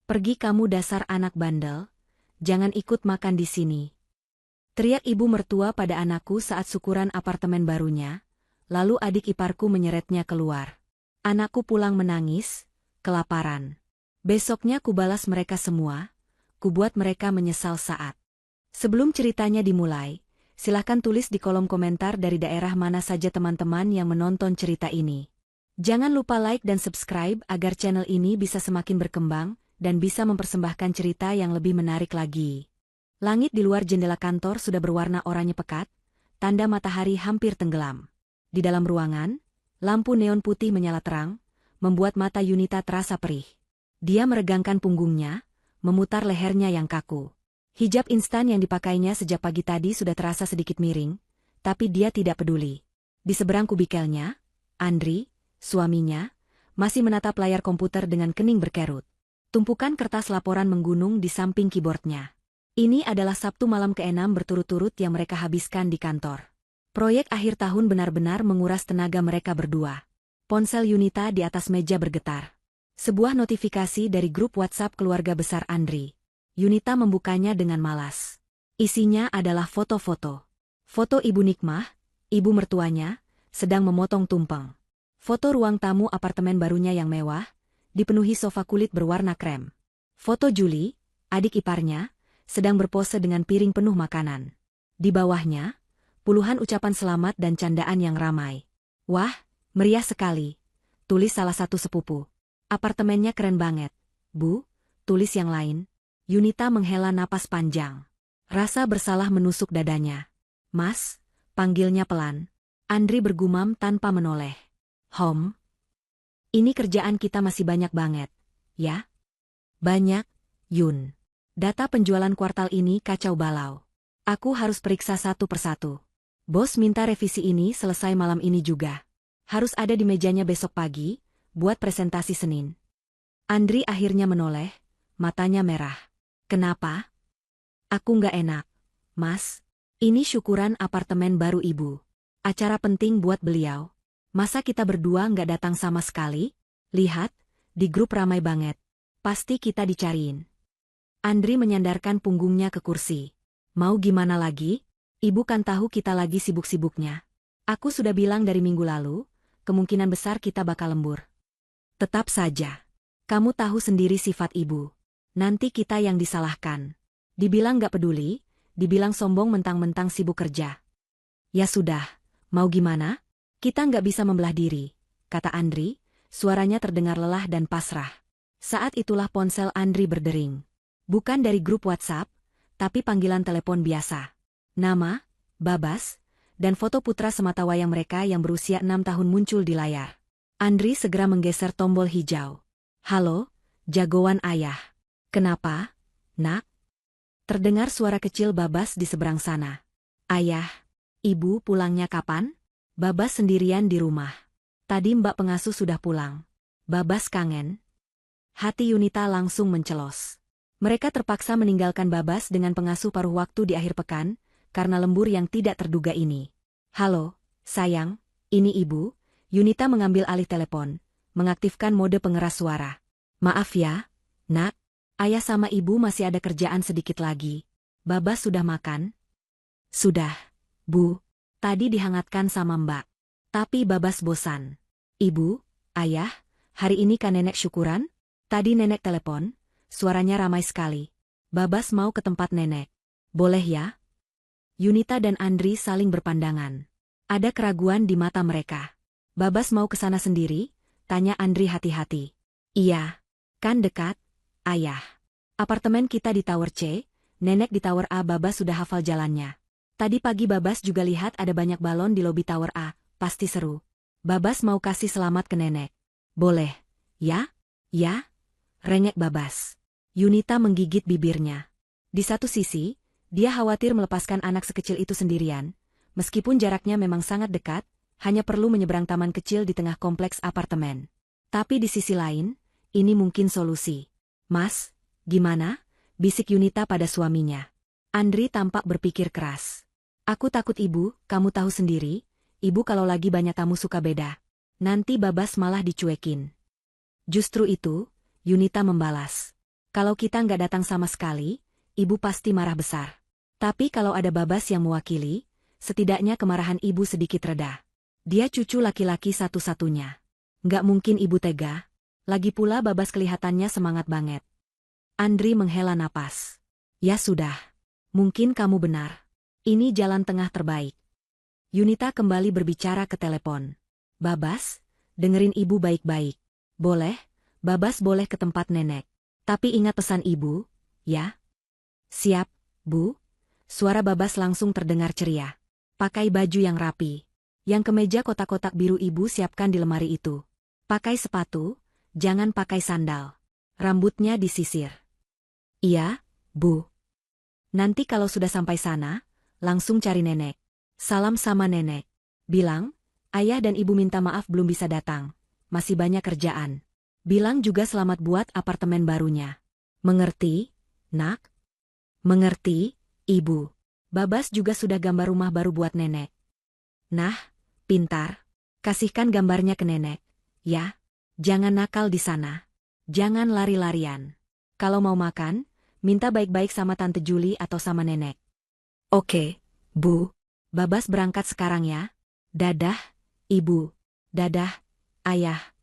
Pergi kamu dasar anak bandel, jangan ikut makan di sini. Teriak ibu mertua pada anakku saat syukuran apartemen barunya, lalu adik iparku menyeretnya keluar. Anakku pulang menangis, kelaparan. Besoknya kubalas mereka semua, kubuat mereka menyesal saat. Sebelum ceritanya dimulai, silahkan tulis di kolom komentar dari daerah mana saja teman-teman yang menonton cerita ini. Jangan lupa like dan subscribe agar channel ini bisa semakin berkembang dan bisa mempersembahkan cerita yang lebih menarik lagi. Langit di luar jendela kantor sudah berwarna oranye pekat, tanda matahari hampir tenggelam. Di dalam ruangan, lampu neon putih menyala terang, membuat mata Yunita terasa perih. Dia meregangkan punggungnya, memutar lehernya yang kaku. Hijab instan yang dipakainya sejak pagi tadi sudah terasa sedikit miring, tapi dia tidak peduli. Di seberang kubikelnya, Andri, suaminya, masih menatap layar komputer dengan kening berkerut. Tumpukan kertas laporan menggunung di samping keyboardnya. Ini adalah Sabtu malam ke-6 berturut-turut yang mereka habiskan di kantor. Proyek akhir tahun benar-benar menguras tenaga mereka berdua. Ponsel Yunita di atas meja bergetar. Sebuah notifikasi dari grup WhatsApp keluarga besar Andri. Yunita membukanya dengan malas. Isinya adalah foto-foto. Foto Ibu Nikmah, ibu mertuanya, sedang memotong tumpeng. Foto ruang tamu apartemen barunya yang mewah, dipenuhi sofa kulit berwarna krem. Foto Julie, adik iparnya, sedang berpose dengan piring penuh makanan. Di bawahnya, puluhan ucapan selamat dan candaan yang ramai. Wah, meriah sekali, tulis salah satu sepupu. Apartemennya keren banget, Bu, tulis yang lain. Yunita menghela napas panjang. Rasa bersalah menusuk dadanya. Mas, panggilnya pelan. Andri bergumam tanpa menoleh. Hom, ini kerjaan kita masih banyak banget, ya? Banyak, Yun. Data penjualan kuartal ini kacau balau. Aku harus periksa satu persatu. Bos minta revisi ini selesai malam ini juga. Harus ada di mejanya besok pagi, buat presentasi Senin. Andri akhirnya menoleh, matanya merah. Kenapa? Aku nggak enak. Mas, ini syukuran apartemen baru ibu. Acara penting buat beliau. Masa kita berdua nggak datang sama sekali? Lihat, di grup ramai banget. Pasti kita dicariin. Andri menyandarkan punggungnya ke kursi. Mau gimana lagi? Ibu kan tahu kita lagi sibuk-sibuknya. Aku sudah bilang dari minggu lalu, kemungkinan besar kita bakal lembur. Tetap saja. Kamu tahu sendiri sifat ibu. Nanti kita yang disalahkan. Dibilang nggak peduli, dibilang sombong mentang-mentang sibuk kerja. Ya sudah, mau gimana? Kita nggak bisa membelah diri, kata Andri, suaranya terdengar lelah dan pasrah. Saat itulah ponsel Andri berdering. Bukan dari grup WhatsApp, tapi panggilan telepon biasa. Nama, Babas, dan foto putra sematawayang mereka yang berusia 6 tahun muncul di layar. Andri segera menggeser tombol hijau. Halo, jagoan ayah. Kenapa, nak? Terdengar suara kecil Babas di seberang sana. Ayah, ibu pulangnya kapan? Babas sendirian di rumah. Tadi mbak pengasuh sudah pulang. Babas kangen. Hati Yunita langsung mencelos. Mereka terpaksa meninggalkan Babas dengan pengasuh paruh waktu di akhir pekan, karena lembur yang tidak terduga ini. Halo, sayang, ini ibu. Yunita mengambil alih telepon, mengaktifkan mode pengeras suara. Maaf ya, nak. Ayah sama ibu masih ada kerjaan sedikit lagi. Babas sudah makan? Sudah, Bu. Tadi dihangatkan sama mbak. Tapi Babas bosan. Ibu, ayah, hari ini kan nenek syukuran? Tadi nenek telepon, suaranya ramai sekali. Babas mau ke tempat nenek. Boleh ya? Yunita dan Andri saling berpandangan. Ada keraguan di mata mereka. Babas mau ke sana sendiri? Tanya Andri hati-hati. Iya. Kan dekat, ayah. Apartemen kita di Tower C, nenek di Tower A. Babas sudah hafal jalannya. Tadi pagi Babas juga lihat ada banyak balon di lobi Tower A, pasti seru. Babas mau kasih selamat ke nenek. Boleh, ya? Ya? Rengek Babas. Yunita menggigit bibirnya. Di satu sisi, dia khawatir melepaskan anak sekecil itu sendirian, meskipun jaraknya memang sangat dekat, hanya perlu menyeberang taman kecil di tengah kompleks apartemen. Tapi di sisi lain, ini mungkin solusi. Mas, gimana? Bisik Yunita pada suaminya. Andri tampak berpikir keras. Aku takut ibu, kamu tahu sendiri, ibu kalau lagi banyak tamu suka beda. Nanti Babas malah dicuekin. Justru itu, Yunita membalas. Kalau kita nggak datang sama sekali, ibu pasti marah besar. Tapi kalau ada Babas yang mewakili, setidaknya kemarahan ibu sedikit reda. Dia cucu laki-laki satu-satunya. Nggak mungkin ibu tega. Lagi pula Babas kelihatannya semangat banget. Andri menghela napas. Ya sudah. Mungkin kamu benar. Ini jalan tengah terbaik. Yunita kembali berbicara ke telepon. Babas, dengerin ibu baik-baik. Boleh, Babas boleh ke tempat nenek. Tapi ingat pesan ibu, ya? Siap, Bu. Suara Babas langsung terdengar ceria. Pakai baju yang rapi. Yang kemeja kotak-kotak biru ibu siapkan di lemari itu. Pakai sepatu, jangan pakai sandal. Rambutnya disisir. Iya, Bu. Nanti kalau sudah sampai sana, langsung cari nenek. Salam sama nenek. Bilang, ayah dan ibu minta maaf belum bisa datang. Masih banyak kerjaan. Bilang juga selamat buat apartemen barunya. Mengerti, Nak? Mengerti, Ibu. Babas juga sudah gambar rumah baru buat nenek. Nah, pintar. Kasihkan gambarnya ke nenek. Ya, jangan nakal di sana. Jangan lari-larian. Kalau mau makan, minta baik-baik sama Tante Juli atau sama nenek. Oke, Bu. Babas berangkat sekarang ya. Dadah, Ibu. Dadah, Ayah.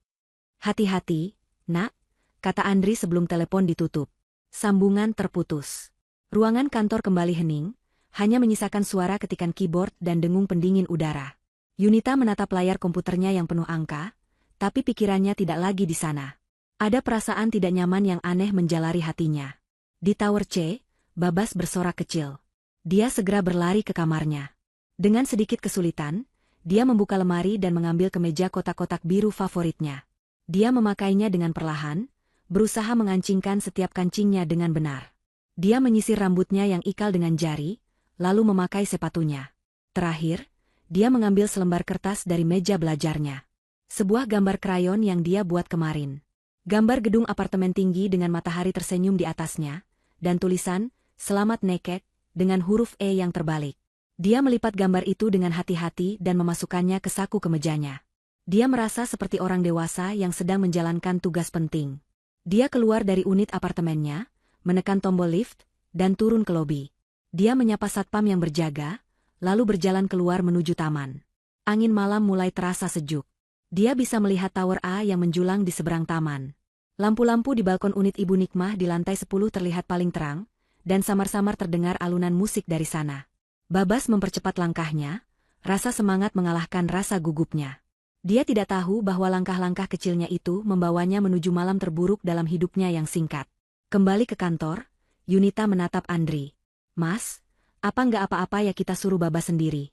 Hati-hati, Nak, kata Andri sebelum telepon ditutup. Sambungan terputus. Ruangan kantor kembali hening, hanya menyisakan suara ketikan keyboard dan dengung pendingin udara. Yunita menatap layar komputernya yang penuh angka, tapi pikirannya tidak lagi di sana. Ada perasaan tidak nyaman yang aneh menjalari hatinya. Di Tower C, Babas bersorak kecil. Dia segera berlari ke kamarnya. Dengan sedikit kesulitan, dia membuka lemari dan mengambil kemeja kotak-kotak biru favoritnya. Dia memakainya dengan perlahan, berusaha mengancingkan setiap kancingnya dengan benar. Dia menyisir rambutnya yang ikal dengan jari, lalu memakai sepatunya. Terakhir, dia mengambil selembar kertas dari meja belajarnya. Sebuah gambar krayon yang dia buat kemarin. Gambar gedung apartemen tinggi dengan matahari tersenyum di atasnya, dan tulisan, "Selamat Naked," dengan huruf E yang terbalik. Dia melipat gambar itu dengan hati-hati dan memasukkannya ke saku kemejanya. Dia merasa seperti orang dewasa yang sedang menjalankan tugas penting. Dia keluar dari unit apartemennya, menekan tombol lift, dan turun ke lobi. Dia menyapa satpam yang berjaga, lalu berjalan keluar menuju taman. Angin malam mulai terasa sejuk. Dia bisa melihat tower A yang menjulang di seberang taman. Lampu-lampu di balkon unit Ibu Nikmah di lantai 10 terlihat paling terang, dan samar-samar terdengar alunan musik dari sana. Babas mempercepat langkahnya, rasa semangat mengalahkan rasa gugupnya. Dia tidak tahu bahwa langkah-langkah kecilnya itu membawanya menuju malam terburuk dalam hidupnya yang singkat. Kembali ke kantor, Yunita menatap Andri. Mas, apa nggak apa-apa ya kita suruh Babas sendiri?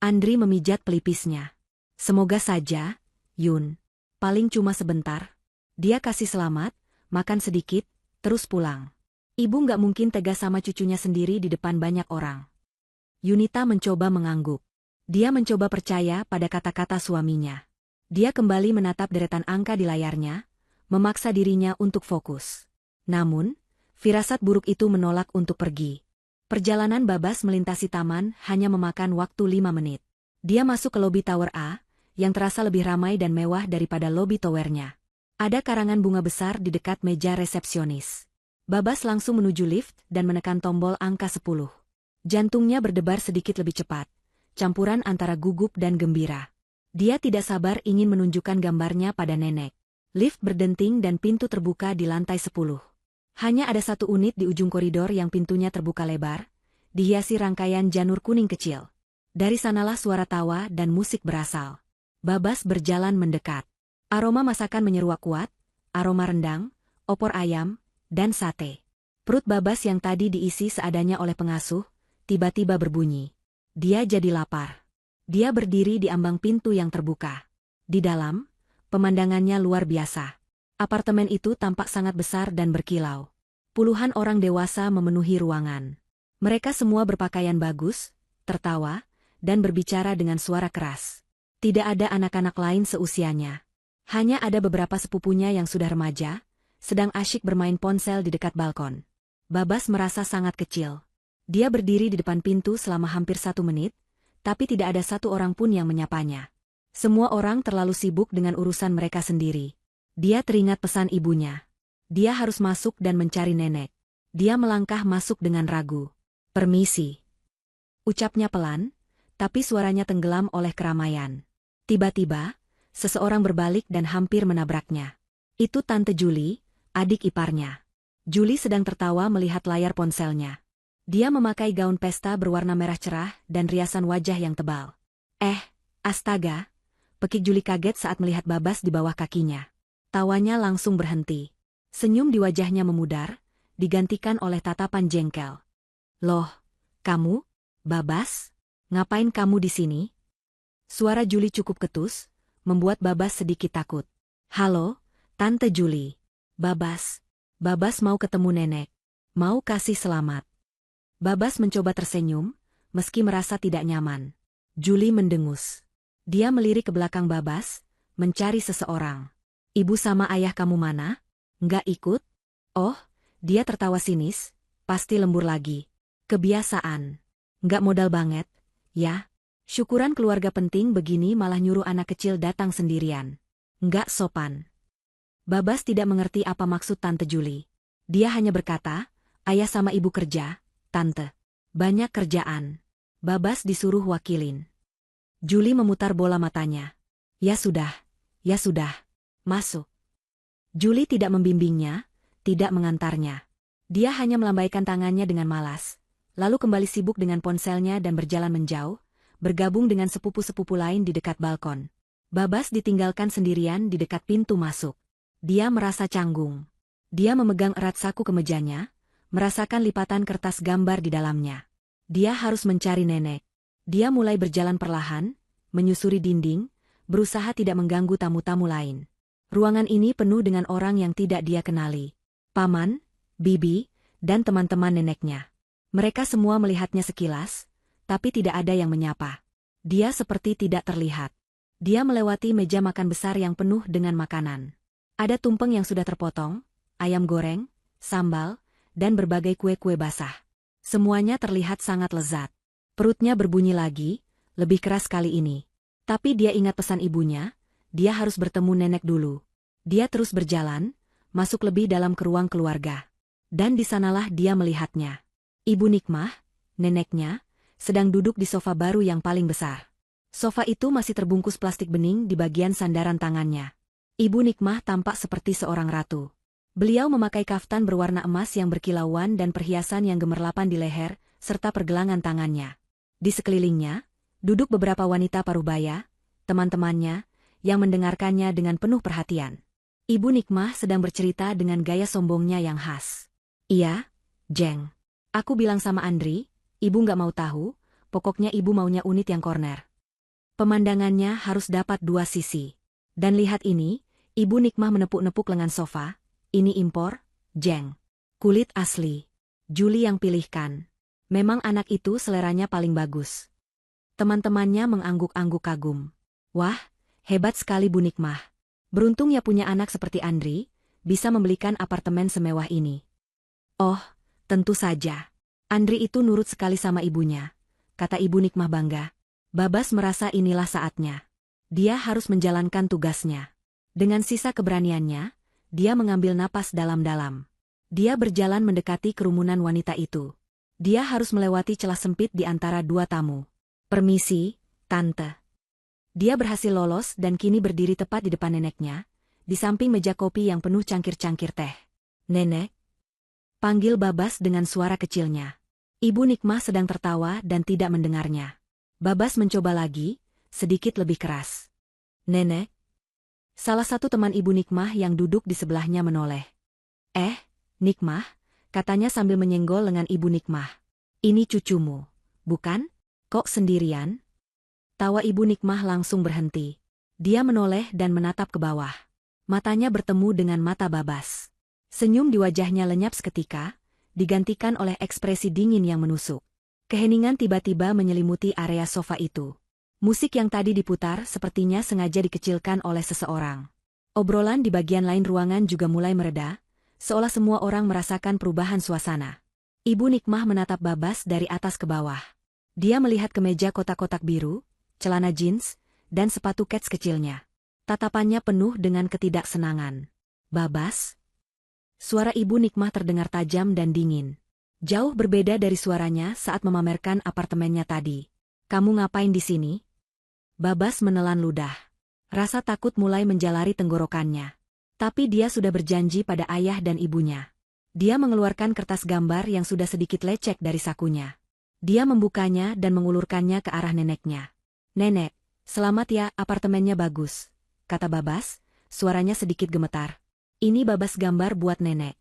Andri memijat pelipisnya. Semoga saja, Yun. Paling cuma sebentar. Dia kasih selamat, makan sedikit, terus pulang. Ibu nggak mungkin tega sama cucunya sendiri di depan banyak orang. Yunita mencoba mengangguk. Dia mencoba percaya pada kata-kata suaminya. Dia kembali menatap deretan angka di layarnya, memaksa dirinya untuk fokus. Namun, firasat buruk itu menolak untuk pergi. Perjalanan Babas melintasi taman hanya memakan waktu 5 menit. Dia masuk ke lobi Tower A, yang terasa lebih ramai dan mewah daripada lobi towernya. Ada karangan bunga besar di dekat meja resepsionis. Babas langsung menuju lift dan menekan tombol angka 10. Jantungnya berdebar sedikit lebih cepat. Campuran antara gugup dan gembira. Dia tidak sabar ingin menunjukkan gambarnya pada nenek. Lift berdenting dan pintu terbuka di lantai 10. Hanya ada satu unit di ujung koridor yang pintunya terbuka lebar, dihiasi rangkaian janur kuning kecil. Dari sanalah suara tawa dan musik berasal. Babas berjalan mendekat. Aroma masakan menyeruak kuat, aroma rendang, opor ayam, dan sate. Perut Babas yang tadi diisi seadanya oleh pengasuh, tiba-tiba berbunyi. Dia jadi lapar. Dia berdiri di ambang pintu yang terbuka. Di dalam, pemandangannya luar biasa. Apartemen itu tampak sangat besar dan berkilau. Puluhan orang dewasa memenuhi ruangan. Mereka semua berpakaian bagus, tertawa, dan berbicara dengan suara keras. Tidak ada anak-anak lain seusianya. Hanya ada beberapa sepupunya yang sudah remaja, sedang asyik bermain ponsel di dekat balkon. Babas merasa sangat kecil. Dia berdiri di depan pintu selama hampir 1 menit, tapi tidak ada satu orang pun yang menyapanya. Semua orang terlalu sibuk dengan urusan mereka sendiri. Dia teringat pesan ibunya. Dia harus masuk dan mencari nenek. Dia melangkah masuk dengan ragu. "Permisi." Ucapnya pelan, tapi suaranya tenggelam oleh keramaian. Tiba-tiba, seseorang berbalik dan hampir menabraknya. Itu Tante Julie, adik iparnya. Julie sedang tertawa melihat layar ponselnya. Dia memakai gaun pesta berwarna merah cerah dan riasan wajah yang tebal. Astaga! Pekik Julie kaget saat melihat Babas di bawah kakinya. Tawanya langsung berhenti. Senyum di wajahnya memudar, digantikan oleh tatapan jengkel. "Loh, kamu? Babas? Ngapain kamu di sini?" Suara Julie cukup ketus, membuat Babas sedikit takut. "Halo, Tante Julie. Babas. Babas mau ketemu nenek. Mau kasih selamat." Babas mencoba tersenyum, meski merasa tidak nyaman. Julie mendengus. Dia melirik ke belakang Babas, mencari seseorang. "Ibu sama ayah kamu mana? Nggak ikut?" "Oh," dia tertawa sinis, "pasti lembur lagi. Kebiasaan. Nggak modal banget, ya. Syukuran keluarga penting begini malah nyuruh anak kecil datang sendirian. Nggak sopan." Babas tidak mengerti apa maksud Tante Julie. Dia hanya berkata, "Ayah sama ibu kerja, Tante. Banyak kerjaan." Babas disuruh wakilin. Julie memutar bola matanya. Ya sudah, masuk." Julie tidak membimbingnya, tidak mengantarnya. Dia hanya melambaikan tangannya dengan malas, lalu kembali sibuk dengan ponselnya dan berjalan menjauh, bergabung dengan sepupu-sepupu lain di dekat balkon. Babas ditinggalkan sendirian di dekat pintu masuk. Dia merasa canggung. Dia memegang erat saku kemejanya, merasakan lipatan kertas gambar di dalamnya. Dia harus mencari nenek. Dia mulai berjalan perlahan, menyusuri dinding, berusaha tidak mengganggu tamu-tamu lain. Ruangan ini penuh dengan orang yang tidak dia kenali. Paman, bibi, dan teman-teman neneknya. Mereka semua melihatnya sekilas, tapi tidak ada yang menyapa. Dia seperti tidak terlihat. Dia melewati meja makan besar yang penuh dengan makanan. Ada tumpeng yang sudah terpotong, ayam goreng, sambal, dan berbagai kue-kue basah. Semuanya terlihat sangat lezat. Perutnya berbunyi lagi, lebih keras kali ini. Tapi dia ingat pesan ibunya, dia harus bertemu nenek dulu. Dia terus berjalan, masuk lebih dalam ke ruang keluarga. Dan di sanalah dia melihatnya. Ibu Nikmah, neneknya, sedang duduk di sofa baru yang paling besar. Sofa itu masih terbungkus plastik bening di bagian sandaran tangannya. Ibu Nikmah tampak seperti seorang ratu. Beliau memakai kaftan berwarna emas yang berkilauan dan perhiasan yang gemerlapan di leher, serta pergelangan tangannya. Di sekelilingnya, duduk beberapa wanita parubaya, teman-temannya, yang mendengarkannya dengan penuh perhatian. Ibu Nikmah sedang bercerita dengan gaya sombongnya yang khas. "Iya, Jeng. Aku bilang sama Andri, ibu nggak mau tahu, pokoknya ibu maunya unit yang corner. Pemandangannya harus dapat dua sisi. Dan lihat ini," Ibu Nikmah menepuk-nepuk lengan sofa, "ini impor, Jeng. Kulit asli. Julie yang pilihkan. Memang anak itu seleranya paling bagus." Teman-temannya mengangguk-angguk kagum. "Wah, hebat sekali Bu Nikmah. Beruntung ya punya anak seperti Andri, bisa membelikan apartemen semewah ini." "Oh, tentu saja. Andri itu nurut sekali sama ibunya," kata Ibu Nikmah bangga. Babas merasa inilah saatnya. Dia harus menjalankan tugasnya. Dengan sisa keberaniannya, dia mengambil napas dalam-dalam. Dia berjalan mendekati kerumunan wanita itu. Dia harus melewati celah sempit di antara dua tamu. "Permisi, Tante." Dia berhasil lolos dan kini berdiri tepat di depan neneknya, di samping meja kopi yang penuh cangkir-cangkir teh. "Nenek?" panggil Babas dengan suara kecilnya. Ibu Nikmah sedang tertawa dan tidak mendengarnya. Babas mencoba lagi, sedikit lebih keras. "Nenek?" Salah satu teman Ibu Nikmah yang duduk di sebelahnya menoleh. Nikmah," katanya sambil menyenggol lengan Ibu Nikmah. "Ini cucumu, bukan? Kok sendirian?" Tawa Ibu Nikmah langsung berhenti. Dia menoleh dan menatap ke bawah. Matanya bertemu dengan mata Babas. Senyum di wajahnya lenyap seketika, digantikan oleh ekspresi dingin yang menusuk. Keheningan tiba-tiba menyelimuti area sofa itu. Musik yang tadi diputar sepertinya sengaja dikecilkan oleh seseorang. Obrolan di bagian lain ruangan juga mulai mereda, seolah semua orang merasakan perubahan suasana. Ibu Nikmah menatap Babas dari atas ke bawah. Dia melihat kemeja kotak-kotak biru, celana jeans, dan sepatu kets kecilnya. Tatapannya penuh dengan ketidaksenangan. "Babas?" Suara Ibu Nikmah terdengar tajam dan dingin. Jauh berbeda dari suaranya saat memamerkan apartemennya tadi. Kamu ngapain di sini? Babas menelan ludah. Rasa takut mulai menjalari tenggorokannya. Tapi dia sudah berjanji pada ayah dan ibunya. Dia mengeluarkan kertas gambar yang sudah sedikit lecek dari sakunya. Dia membukanya dan mengulurkannya ke arah neneknya. Nenek, selamat ya, apartemennya bagus, kata Babas, suaranya sedikit gemetar. Ini Babas gambar buat nenek.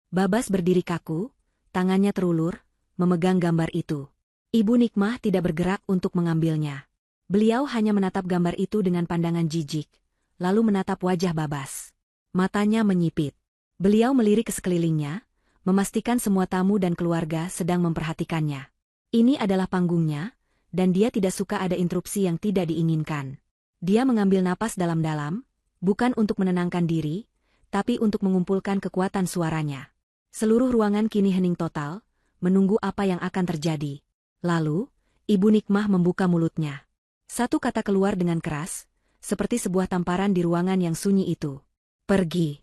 Babas berdiri kaku, tangannya terulur, memegang gambar itu. Ibu Nikmah tidak bergerak untuk mengambilnya. Beliau hanya menatap gambar itu dengan pandangan jijik, lalu menatap wajah Babas. Matanya menyipit. Beliau melirik ke sekelilingnya, memastikan semua tamu dan keluarga sedang memperhatikannya. Ini adalah panggungnya, dan dia tidak suka ada interupsi yang tidak diinginkan. Dia mengambil napas dalam-dalam, bukan untuk menenangkan diri, tapi untuk mengumpulkan kekuatan suaranya. Seluruh ruangan kini hening total, menunggu apa yang akan terjadi. Lalu, Ibu Nikmah membuka mulutnya. Satu kata keluar dengan keras, seperti sebuah tamparan di ruangan yang sunyi itu. Pergi.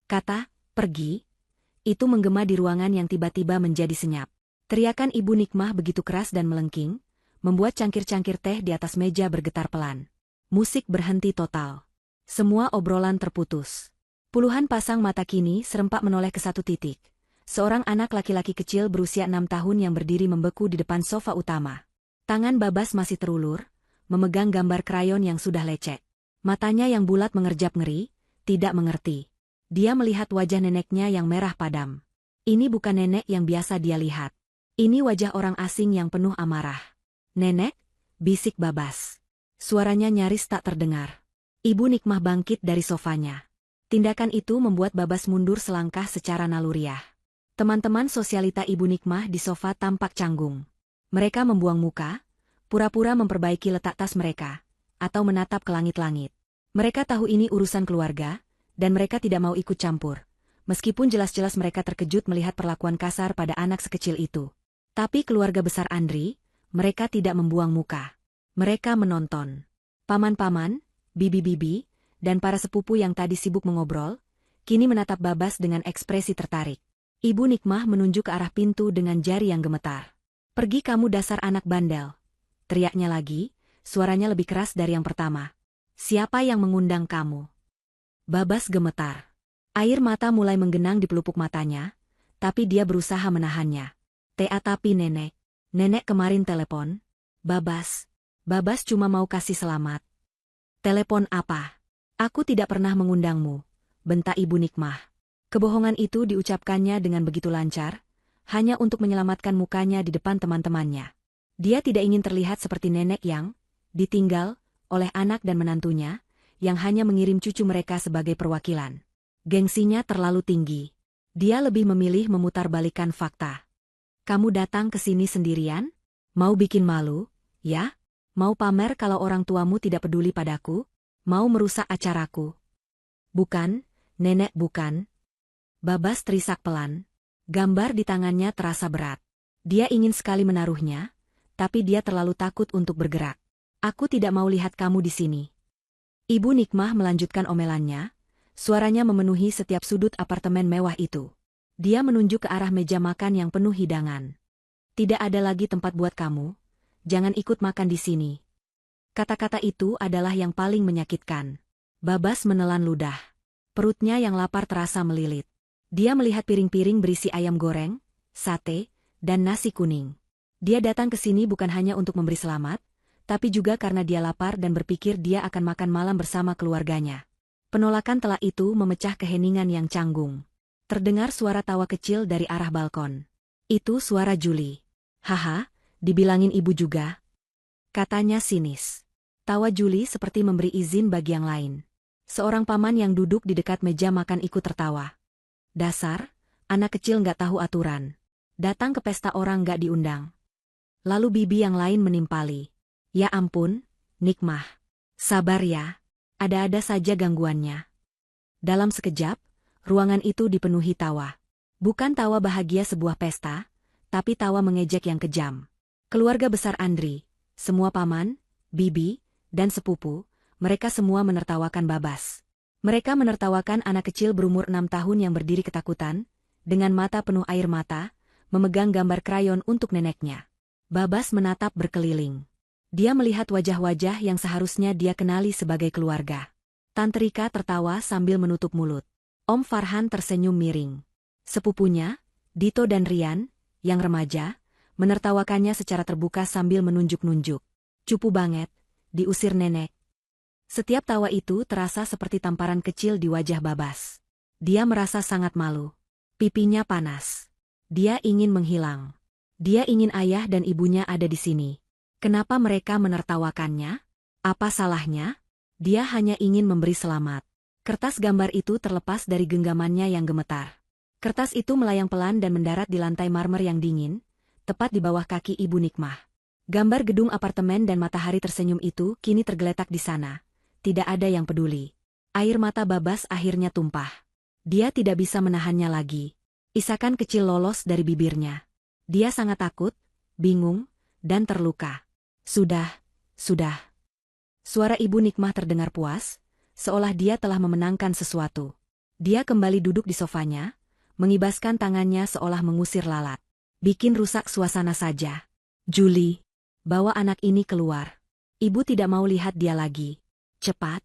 Kata, pergi, itu menggema di ruangan yang tiba-tiba menjadi senyap. Teriakan Ibu Nikmah begitu keras dan melengking, membuat cangkir-cangkir teh di atas meja bergetar pelan. Musik berhenti total. Semua obrolan terputus. Puluhan pasang mata kini serempak menoleh ke satu titik. Seorang anak laki-laki kecil berusia 6 tahun yang berdiri membeku di depan sofa utama. Tangan Babas masih terulur, memegang gambar krayon yang sudah lecek. Matanya yang bulat mengerjap ngeri, tidak mengerti. Dia melihat wajah neneknya yang merah padam. Ini bukan nenek yang biasa dia lihat. Ini wajah orang asing yang penuh amarah. Nenek, bisik Babas. Suaranya nyaris tak terdengar. Ibu Nikmah bangkit dari sofanya. Tindakan itu membuat Babas mundur selangkah secara naluriah. Teman-teman sosialita Ibu Nikmah di sofa tampak canggung. Mereka membuang muka, pura-pura memperbaiki letak tas mereka, atau menatap ke langit-langit. Mereka tahu ini urusan keluarga, dan mereka tidak mau ikut campur. Meskipun jelas-jelas mereka terkejut melihat perlakuan kasar pada anak sekecil itu. Tapi keluarga besar Andri, mereka tidak membuang muka. Mereka menonton. Paman-paman, bibi-bibi, dan para sepupu yang tadi sibuk mengobrol, kini menatap Babas dengan ekspresi tertarik. Ibu Nikmah menunjuk ke arah pintu dengan jari yang gemetar. Pergi kamu dasar anak bandel. Teriaknya lagi, suaranya lebih keras dari yang pertama. Siapa yang mengundang kamu? Babas gemetar. Air mata mulai menggenang di pelupuk matanya, tapi dia berusaha menahannya. Tapi nenek kemarin telepon. Babas cuma mau kasih selamat. Telepon apa? Aku tidak pernah mengundangmu, bentak Ibu Nikmah. Kebohongan itu diucapkannya dengan begitu lancar, hanya untuk menyelamatkan mukanya di depan teman-temannya. Dia tidak ingin terlihat seperti nenek yang ditinggal oleh anak dan menantunya, yang hanya mengirim cucu mereka sebagai perwakilan. Gengsinya terlalu tinggi. Dia lebih memilih memutarbalikkan fakta. Kamu datang ke sini sendirian? Mau bikin malu, ya? Mau pamer kalau orang tuamu tidak peduli padaku? Mau merusak acaraku? Bukan, nenek bukan. Babas terisak pelan. Gambar di tangannya terasa berat. Dia ingin sekali menaruhnya, tapi dia terlalu takut untuk bergerak. Aku tidak mau lihat kamu di sini. Ibu Nikmah melanjutkan omelannya, suaranya memenuhi setiap sudut apartemen mewah itu. Dia menunjuk ke arah meja makan yang penuh hidangan. Tidak ada lagi tempat buat kamu, jangan ikut makan di sini. Kata-kata itu adalah yang paling menyakitkan. Babas menelan ludah. Perutnya yang lapar terasa melilit. Dia melihat piring-piring berisi ayam goreng, sate, dan nasi kuning. Dia datang ke sini bukan hanya untuk memberi selamat, tapi juga karena dia lapar dan berpikir dia akan makan malam bersama keluarganya. Penolakan telak itu memecah keheningan yang canggung. Terdengar suara tawa kecil dari arah balkon. Itu suara Juli. Haha, dibilangin ibu juga. Katanya sinis. Tawa Juli seperti memberi izin bagi yang lain. Seorang paman yang duduk di dekat meja makan ikut tertawa. Dasar, anak kecil nggak tahu aturan. Datang ke pesta orang nggak diundang. Lalu bibi yang lain menimpali. Ya ampun, Nikmah. Sabar ya. Ada-ada saja gangguannya. Dalam sekejap, ruangan itu dipenuhi tawa. Bukan tawa bahagia sebuah pesta, tapi tawa mengejek yang kejam. Keluarga besar Andri, semua paman, bibi, dan sepupu, mereka semua menertawakan Babas. Mereka menertawakan anak kecil berumur 6 tahun yang berdiri ketakutan, dengan mata penuh air mata, memegang gambar krayon untuk neneknya. Babas menatap berkeliling. Dia melihat wajah-wajah yang seharusnya dia kenali sebagai keluarga. Tante Rika tertawa sambil menutup mulut. Om Farhan tersenyum miring. Sepupunya, Dito dan Rian, yang remaja, menertawakannya secara terbuka sambil menunjuk-nunjuk. Cupu banget, diusir nenek. Setiap tawa itu terasa seperti tamparan kecil di wajah Babas. Dia merasa sangat malu. Pipinya panas. Dia ingin menghilang. Dia ingin ayah dan ibunya ada di sini. Kenapa mereka menertawakannya? Apa salahnya? Dia hanya ingin memberi selamat. Kertas gambar itu terlepas dari genggamannya yang gemetar. Kertas itu melayang pelan dan mendarat di lantai marmer yang dingin, tepat di bawah kaki Ibu Nikmah. Gambar gedung apartemen dan matahari tersenyum itu kini tergeletak di sana. Tidak ada yang peduli. Air mata Babas akhirnya tumpah. Dia tidak bisa menahannya lagi. Isakan kecil lolos dari bibirnya. Dia sangat takut, bingung, dan terluka. Sudah. Suara Ibu Nikmah terdengar puas, seolah dia telah memenangkan sesuatu. Dia kembali duduk di sofanya, mengibaskan tangannya seolah mengusir lalat. Bikin rusak suasana saja. Julie, bawa anak ini keluar. Ibu tidak mau lihat dia lagi. Cepat.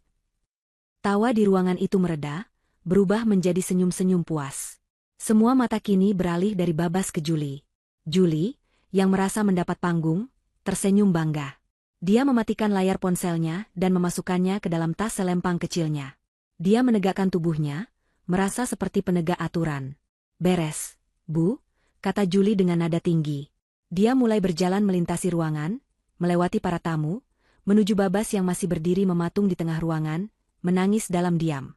Tawa di ruangan itu mereda, berubah menjadi senyum-senyum puas. Semua mata kini beralih dari Babas ke Julie. Julie, yang merasa mendapat panggung, tersenyum bangga. Dia mematikan layar ponselnya dan memasukkannya ke dalam tas selempang kecilnya. Dia menegakkan tubuhnya, merasa seperti penegak aturan. Beres, Bu, kata Julie dengan nada tinggi. Dia mulai berjalan melintasi ruangan, melewati para tamu, menuju Babas yang masih berdiri mematung di tengah ruangan, menangis dalam diam.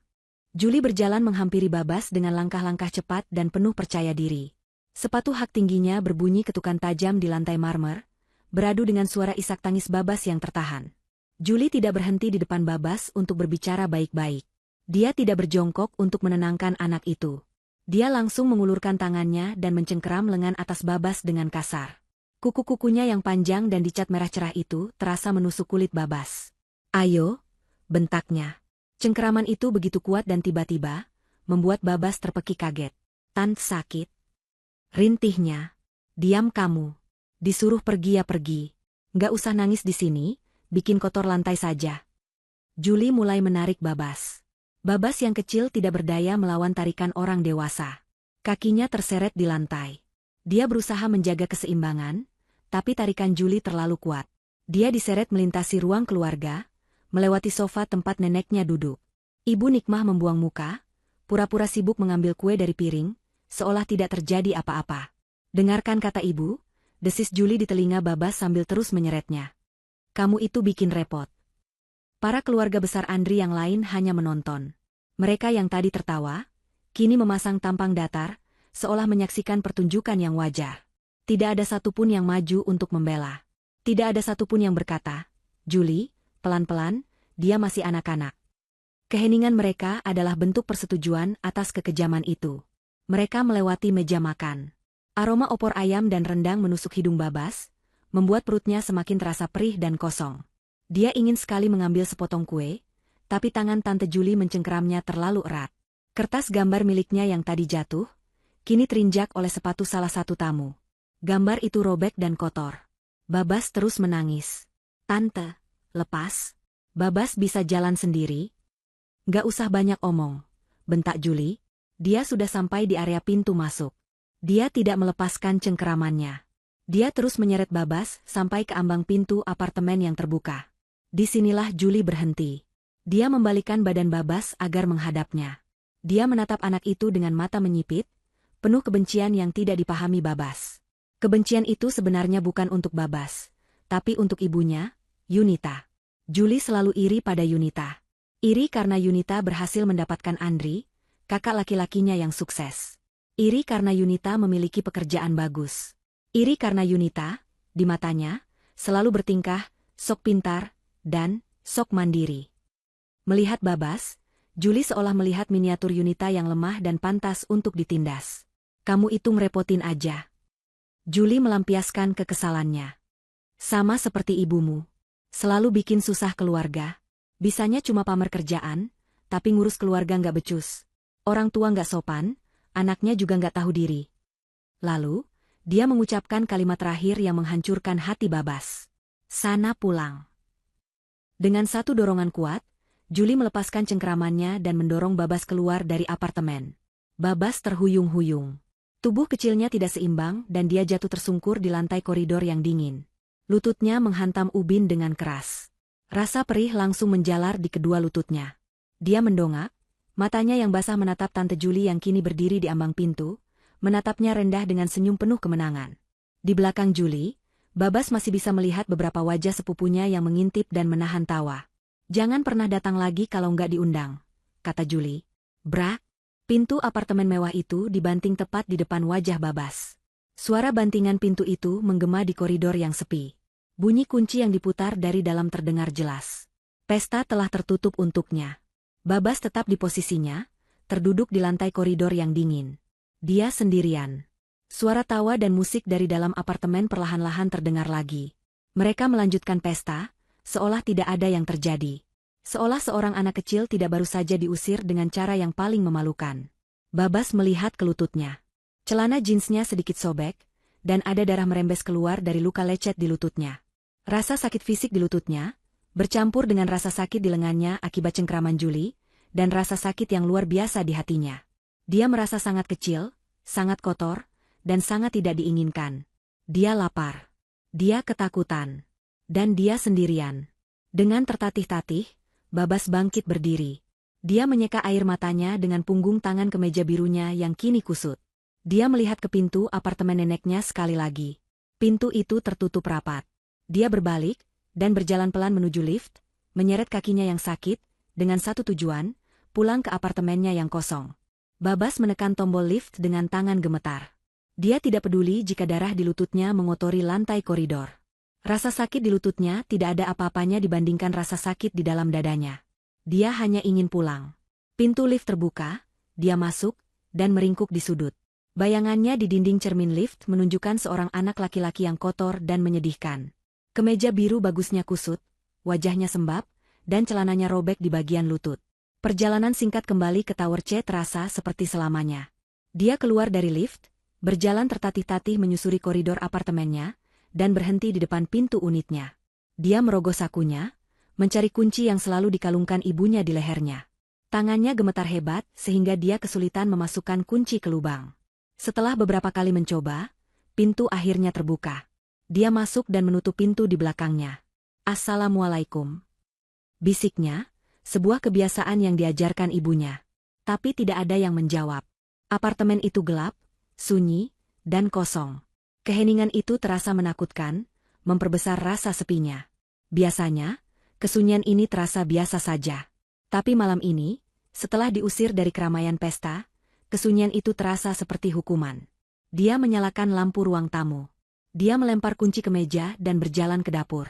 Julie berjalan menghampiri Babas dengan langkah-langkah cepat dan penuh percaya diri. Sepatu hak tingginya berbunyi ketukan tajam di lantai marmer, beradu dengan suara isak tangis Babas yang tertahan. Julie tidak berhenti di depan Babas untuk berbicara baik-baik. Dia tidak berjongkok untuk menenangkan anak itu. Dia langsung mengulurkan tangannya dan mencengkeram lengan atas Babas dengan kasar. Kuku-kukunya yang panjang dan dicat merah cerah itu terasa menusuk kulit Babas. Ayo, bentaknya. Cengkeraman itu begitu kuat dan tiba-tiba, membuat Babas terpekik kaget. Tante sakit. Rintihnya. Diam kamu. Disuruh pergi ya pergi. Nggak usah nangis di sini, bikin kotor lantai saja. Julie mulai menarik Babas. Babas yang kecil tidak berdaya melawan tarikan orang dewasa. Kakinya terseret di lantai. Dia berusaha menjaga keseimbangan, tapi tarikan Julie terlalu kuat. Dia diseret melintasi ruang keluarga, melewati sofa tempat neneknya duduk. Ibu Nikmah membuang muka, pura-pura sibuk mengambil kue dari piring, seolah tidak terjadi apa-apa. Dengarkan kata ibu, desis Julie di telinga Babas sambil terus menyeretnya. Kamu itu bikin repot. Para keluarga besar Andri yang lain hanya menonton. Mereka yang tadi tertawa, kini memasang tampang datar, seolah menyaksikan pertunjukan yang wajar. Tidak ada satupun yang maju untuk membela. Tidak ada satupun yang berkata, Julie, pelan-pelan, dia masih anak-anak. Keheningan mereka adalah bentuk persetujuan atas kekejaman itu. Mereka melewati meja makan. Aroma opor ayam dan rendang menusuk hidung Babas, membuat perutnya semakin terasa perih dan kosong. Dia ingin sekali mengambil sepotong kue, tapi tangan Tante Julie mencengkeramnya terlalu erat. Kertas gambar miliknya yang tadi jatuh, kini terinjak oleh sepatu salah satu tamu. Gambar itu robek dan kotor. Babas terus menangis. Tante, lepas. Babas bisa jalan sendiri. Gak usah banyak omong, bentak Julie. Dia sudah sampai di area pintu masuk. Dia tidak melepaskan cengkeramannya. Dia terus menyeret Babas sampai ke ambang pintu apartemen yang terbuka. Disinilah Julie berhenti. Dia membalikkan badan Babas agar menghadapnya. Dia menatap anak itu dengan mata menyipit, penuh kebencian yang tidak dipahami Babas. Kebencian itu sebenarnya bukan untuk Babas, tapi untuk ibunya, Yunita. Julie selalu iri pada Yunita. Iri karena Yunita berhasil mendapatkan Andri, kakak laki-lakinya yang sukses. Iri karena Yunita memiliki pekerjaan bagus. Iri karena Yunita, di matanya, selalu bertingkah, sok pintar, dan sok mandiri. Melihat Babas, Julie seolah melihat miniatur Yunita yang lemah dan pantas untuk ditindas. Kamu itu ngerepotin aja. Julie melampiaskan kekesalannya. Sama seperti ibumu. Selalu bikin susah keluarga. Bisanya cuma pamer kerjaan, tapi ngurus keluarga nggak becus. Orang tua nggak sopan, anaknya juga nggak tahu diri. Lalu, dia mengucapkan kalimat terakhir yang menghancurkan hati Babas. Sana pulang. Dengan satu dorongan kuat, Julie melepaskan cengkeramannya dan mendorong Babas keluar dari apartemen. Babas terhuyung-huyung. Tubuh kecilnya tidak seimbang dan dia jatuh tersungkur di lantai koridor yang dingin. Lututnya menghantam ubin dengan keras. Rasa perih langsung menjalar di kedua lututnya. Dia mendongak, matanya yang basah menatap Tante Julie yang kini berdiri di ambang pintu, menatapnya rendah dengan senyum penuh kemenangan. Di belakang Julie, Babas masih bisa melihat beberapa wajah sepupunya yang mengintip dan menahan tawa. Jangan pernah datang lagi kalau nggak diundang, kata Julie. Brak, pintu apartemen mewah itu dibanting tepat di depan wajah Babas. Suara bantingan pintu itu menggema di koridor yang sepi. Bunyi kunci yang diputar dari dalam terdengar jelas. Pesta telah tertutup untuknya. Babas tetap di posisinya, terduduk di lantai koridor yang dingin. Dia sendirian. Suara tawa dan musik dari dalam apartemen perlahan-lahan terdengar lagi. Mereka melanjutkan pesta, seolah tidak ada yang terjadi. Seolah seorang anak kecil tidak baru saja diusir dengan cara yang paling memalukan. Babas melihat ke lututnya. Celana jeansnya sedikit sobek, dan ada darah merembes keluar dari luka lecet di lututnya. Rasa sakit fisik di lututnya, bercampur dengan rasa sakit di lengannya akibat cengkraman Julie, dan rasa sakit yang luar biasa di hatinya. Dia merasa sangat kecil, sangat kotor, dan sangat tidak diinginkan. Dia lapar. Dia ketakutan. Dan dia sendirian. Dengan tertatih-tatih, Babas bangkit berdiri. Dia menyeka air matanya dengan punggung tangan kemeja birunya yang kini kusut. Dia melihat ke pintu apartemen neneknya sekali lagi. Pintu itu tertutup rapat. Dia berbalik, dan berjalan pelan menuju lift, menyeret kakinya yang sakit, dengan satu tujuan, pulang ke apartemennya yang kosong. Babas menekan tombol lift dengan tangan gemetar. Dia tidak peduli jika darah di lututnya mengotori lantai koridor. Rasa sakit di lututnya tidak ada apa-apanya dibandingkan rasa sakit di dalam dadanya. Dia hanya ingin pulang. Pintu lift terbuka, dia masuk, dan meringkuk di sudut. Bayangannya di dinding cermin lift menunjukkan seorang anak laki-laki yang kotor dan menyedihkan. Kemeja biru bagusnya kusut, wajahnya sembab, dan celananya robek di bagian lutut. Perjalanan singkat kembali ke Tower C terasa seperti selamanya. Dia keluar dari lift, berjalan tertatih-tatih menyusuri koridor apartemennya, dan berhenti di depan pintu unitnya. Dia merogoh sakunya, mencari kunci yang selalu dikalungkan ibunya di lehernya. Tangannya gemetar hebat sehingga dia kesulitan memasukkan kunci ke lubang. Setelah beberapa kali mencoba, pintu akhirnya terbuka. Dia masuk dan menutup pintu di belakangnya. Assalamualaikum. Bisiknya, sebuah kebiasaan yang diajarkan ibunya. Tapi tidak ada yang menjawab. Apartemen itu gelap, sunyi, dan kosong. Keheningan itu terasa menakutkan, memperbesar rasa sepinya. Biasanya, kesunyian ini terasa biasa saja. Tapi malam ini, setelah diusir dari keramaian pesta, kesunyian itu terasa seperti hukuman. Dia menyalakan lampu ruang tamu. Dia melempar kunci ke meja dan berjalan ke dapur.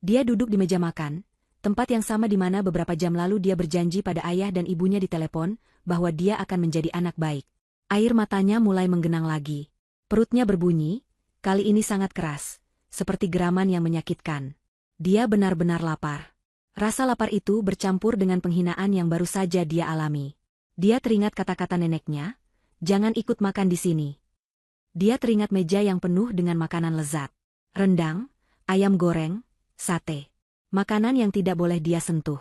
Dia duduk di meja makan, tempat yang sama di mana beberapa jam lalu dia berjanji pada ayah dan ibunya di telepon bahwa dia akan menjadi anak baik. Air matanya mulai menggenang lagi. Perutnya berbunyi, kali ini sangat keras, seperti geraman yang menyakitkan. Dia benar-benar lapar. Rasa lapar itu bercampur dengan penghinaan yang baru saja dia alami. Dia teringat kata-kata neneknya, jangan ikut makan di sini. Dia teringat meja yang penuh dengan makanan lezat. Rendang, ayam goreng, sate. Makanan yang tidak boleh dia sentuh.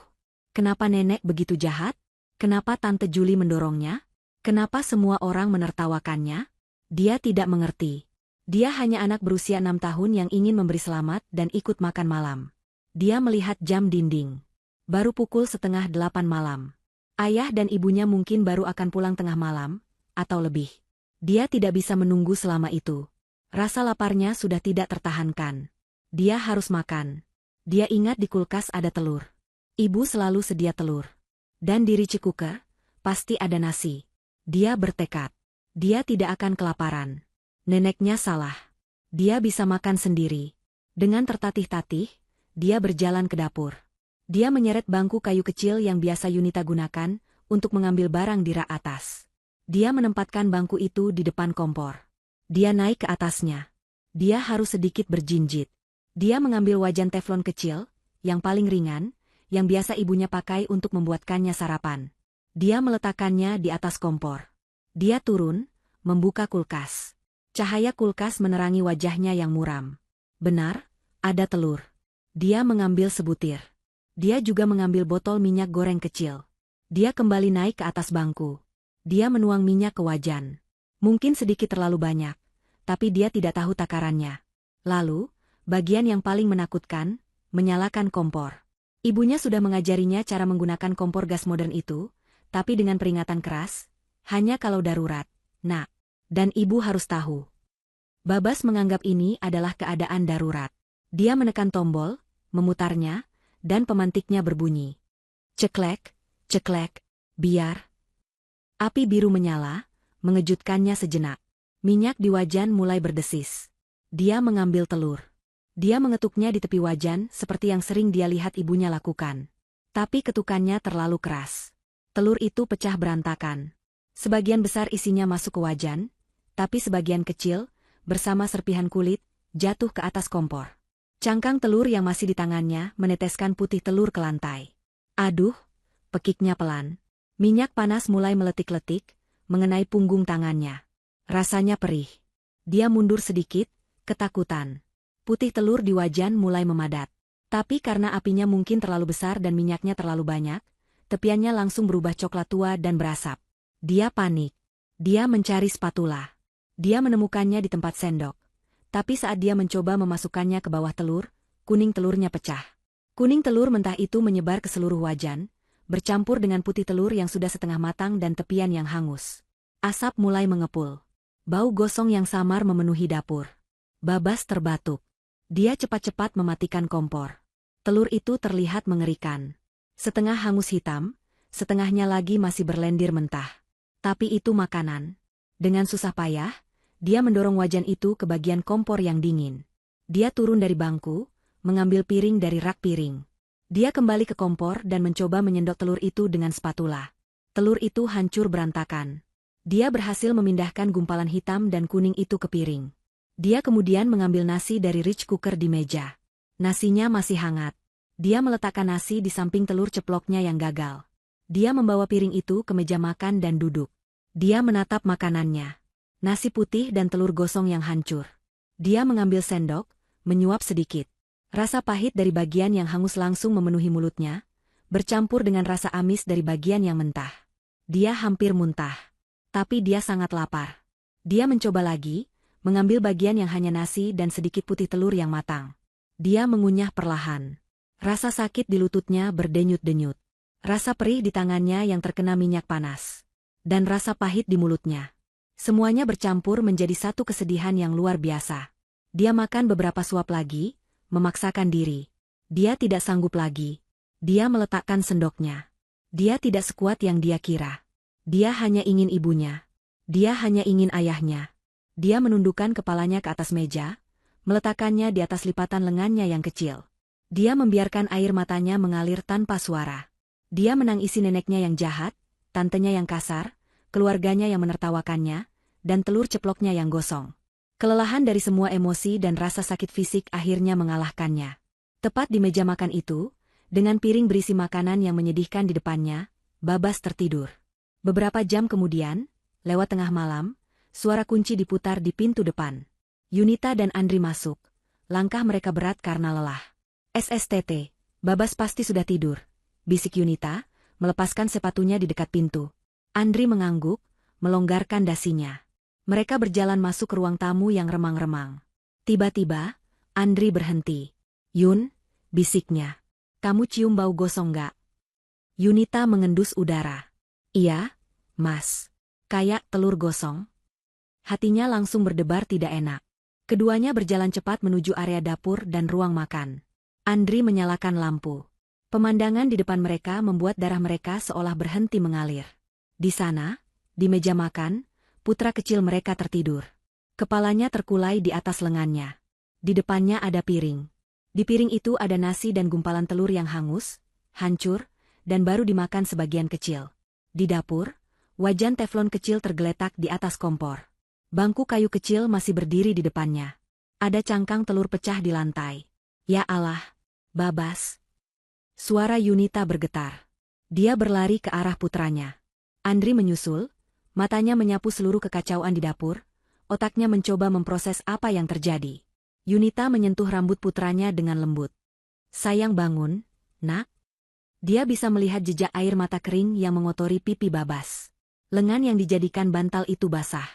Kenapa nenek begitu jahat? Kenapa Tante Julie mendorongnya? Kenapa semua orang menertawakannya? Dia tidak mengerti. Dia hanya anak berusia 6 tahun yang ingin memberi selamat dan ikut makan malam. Dia melihat jam dinding. Baru pukul 7:30 malam. Ayah dan ibunya mungkin baru akan pulang tengah malam, atau lebih. Dia tidak bisa menunggu selama itu. Rasa laparnya sudah tidak tertahankan. Dia harus makan. Dia ingat di kulkas ada telur. Ibu selalu sedia telur. Dan di rice cooker, pasti ada nasi. Dia bertekad. Dia tidak akan kelaparan. Neneknya salah. Dia bisa makan sendiri. Dengan tertatih-tatih, dia berjalan ke dapur. Dia menyeret bangku kayu kecil yang biasa Yunita gunakan untuk mengambil barang di rak atas. Dia menempatkan bangku itu di depan kompor. Dia naik ke atasnya. Dia harus sedikit berjinjit. Dia mengambil wajan teflon kecil, yang paling ringan, yang biasa ibunya pakai untuk membuatkannya sarapan. Dia meletakkannya di atas kompor. Dia turun, membuka kulkas. Cahaya kulkas menerangi wajahnya yang muram. Benar, ada telur. Dia mengambil sebutir. Dia juga mengambil botol minyak goreng kecil. Dia kembali naik ke atas bangku. Dia menuang minyak ke wajan. Mungkin sedikit terlalu banyak, tapi dia tidak tahu takarannya. Lalu, bagian yang paling menakutkan, menyalakan kompor. Ibunya sudah mengajarinya cara menggunakan kompor gas modern itu, tapi dengan peringatan keras, hanya kalau darurat. Nak, dan ibu harus tahu. Babas menganggap ini adalah keadaan darurat. Dia menekan tombol, memutarnya, dan pemantiknya berbunyi. Ceklek, ceklek, biar. Api biru menyala, mengejutkannya sejenak. Minyak di wajan mulai berdesis. Dia mengambil telur. Dia mengetuknya di tepi wajan seperti yang sering dia lihat ibunya lakukan. Tapi ketukannya terlalu keras. Telur itu pecah berantakan. Sebagian besar isinya masuk ke wajan, tapi sebagian kecil, bersama serpihan kulit, jatuh ke atas kompor. Cangkang telur yang masih di tangannya meneteskan putih telur ke lantai. Aduh, pekiknya pelan. Minyak panas mulai meletik-letik, mengenai punggung tangannya. Rasanya perih. Dia mundur sedikit, ketakutan. Putih telur di wajan mulai memadat. Tapi karena apinya mungkin terlalu besar dan minyaknya terlalu banyak, tepiannya langsung berubah coklat tua dan berasap. Dia panik. Dia mencari spatula. Dia menemukannya di tempat sendok. Tapi saat dia mencoba memasukkannya ke bawah telur, kuning telurnya pecah. Kuning telur mentah itu menyebar ke seluruh wajan, bercampur dengan putih telur yang sudah setengah matang dan tepian yang hangus. Asap mulai mengepul. Bau gosong yang samar memenuhi dapur. Babas terbatuk. Dia cepat-cepat mematikan kompor. Telur itu terlihat mengerikan. Setengah hangus hitam, setengahnya lagi masih berlendir mentah. Tapi itu makanan. Dengan susah payah, dia mendorong wajan itu ke bagian kompor yang dingin. Dia turun dari bangku, mengambil piring dari rak piring. Dia kembali ke kompor dan mencoba menyendok telur itu dengan spatula. Telur itu hancur berantakan. Dia berhasil memindahkan gumpalan hitam dan kuning itu ke piring. Dia kemudian mengambil nasi dari rich cooker di meja. Nasinya masih hangat. Dia meletakkan nasi di samping telur ceploknya yang gagal. Dia membawa piring itu ke meja makan dan duduk. Dia menatap makanannya. Nasi putih dan telur gosong yang hancur. Dia mengambil sendok, menyuap sedikit. Rasa pahit dari bagian yang hangus langsung memenuhi mulutnya, bercampur dengan rasa amis dari bagian yang mentah. Dia hampir muntah. Tapi dia sangat lapar. Dia mencoba lagi, mengambil bagian yang hanya nasi dan sedikit putih telur yang matang. Dia mengunyah perlahan. Rasa sakit di lututnya berdenyut-denyut. Rasa perih di tangannya yang terkena minyak panas. Dan rasa pahit di mulutnya. Semuanya bercampur menjadi satu kesedihan yang luar biasa. Dia makan beberapa suap lagi, memaksakan diri. Dia tidak sanggup lagi. Dia meletakkan sendoknya. Dia tidak sekuat yang dia kira. Dia hanya ingin ibunya. Dia hanya ingin ayahnya. Dia menundukkan kepalanya ke atas meja, meletakkannya di atas lipatan lengannya yang kecil. Dia membiarkan air matanya mengalir tanpa suara. Dia menangisi neneknya yang jahat, tantenya yang kasar, keluarganya yang menertawakannya, dan telur ceploknya yang gosong. Kelelahan dari semua emosi dan rasa sakit fisik akhirnya mengalahkannya. Tepat di meja makan itu, dengan piring berisi makanan yang menyedihkan di depannya, Babas tertidur. Beberapa jam kemudian, lewat tengah malam, suara kunci diputar di pintu depan. Yunita dan Andri masuk. Langkah mereka berat karena lelah. SSTT, Babas pasti sudah tidur, bisik Yunita, melepaskan sepatunya di dekat pintu. Andri mengangguk, melonggarkan dasinya. Mereka berjalan masuk ke ruang tamu yang remang-remang. Tiba-tiba, Andri berhenti. Yun, bisiknya. Kamu cium bau gosong nggak? Yunita mengendus udara. Iya, Mas. Kayak telur gosong. Hatinya langsung berdebar tidak enak. Keduanya berjalan cepat menuju area dapur dan ruang makan. Andri menyalakan lampu. Pemandangan di depan mereka membuat darah mereka seolah berhenti mengalir. Di sana, di meja makan, putra kecil mereka tertidur. Kepalanya terkulai di atas lengannya. Di depannya ada piring. Di piring itu ada nasi dan gumpalan telur yang hangus, hancur, dan baru dimakan sebagian kecil. Di dapur, wajan teflon kecil tergeletak di atas kompor. Bangku kayu kecil masih berdiri di depannya. Ada cangkang telur pecah di lantai. Ya Allah, Babas. Suara Yunita bergetar. Dia berlari ke arah putranya. Andri menyusul, matanya menyapu seluruh kekacauan di dapur, otaknya mencoba memproses apa yang terjadi. Yunita menyentuh rambut putranya dengan lembut. Sayang bangun, nak. Dia bisa melihat jejak air mata kering yang mengotori pipi Babas. Lengan yang dijadikan bantal itu basah.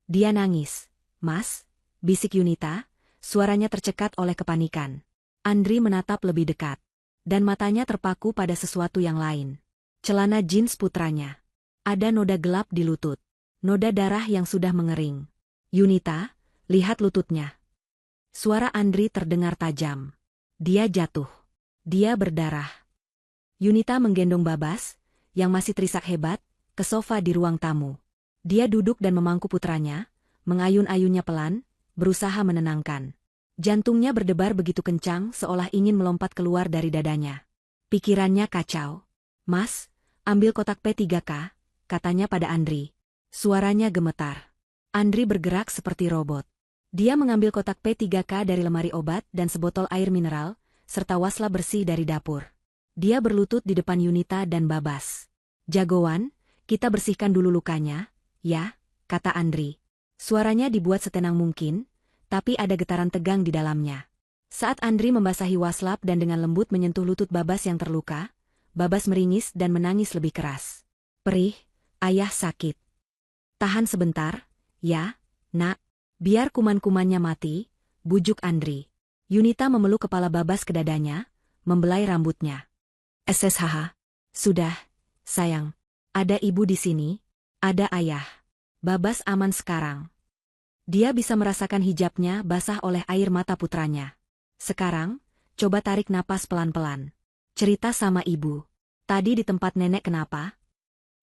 Dia nangis. Mas, bisik Yunita, suaranya tercekat oleh kepanikan. Andri menatap lebih dekat. Dan matanya terpaku pada sesuatu yang lain. Celana jeans putranya. Ada noda gelap di lutut. Noda darah yang sudah mengering. Yunita, lihat lututnya. Suara Andri terdengar tajam. Dia jatuh. Dia berdarah. Yunita menggendong Babas, yang masih terisak hebat, ke sofa di ruang tamu. Dia duduk dan memangku putranya, mengayun-ayunnya pelan, berusaha menenangkan. Jantungnya berdebar begitu kencang seolah ingin melompat keluar dari dadanya. Pikirannya kacau. Mas, ambil kotak P3K, katanya pada Andri. Suaranya gemetar. Andri bergerak seperti robot. Dia mengambil kotak P3K dari lemari obat dan sebotol air mineral, serta wasla bersih dari dapur. Dia berlutut di depan Yunita dan Babas. Jagoan, kita bersihkan dulu lukanya, ya, kata Andri. Suaranya dibuat setenang mungkin, tapi ada getaran tegang di dalamnya. Saat Andri membasahi waslap dan dengan lembut menyentuh lutut Babas yang terluka, Babas meringis dan menangis lebih keras. Perih, ayah sakit. Tahan sebentar, ya, nak. Biar kuman-kumannya mati, bujuk Andri. Yunita memeluk kepala Babas ke dadanya, membelai rambutnya. SSHH. Sudah, sayang. Ada ibu di sini, ada ayah. Babas aman sekarang. Dia bisa merasakan hijabnya basah oleh air mata putranya. Sekarang, coba tarik napas pelan-pelan. Cerita sama ibu. Tadi di tempat nenek kenapa?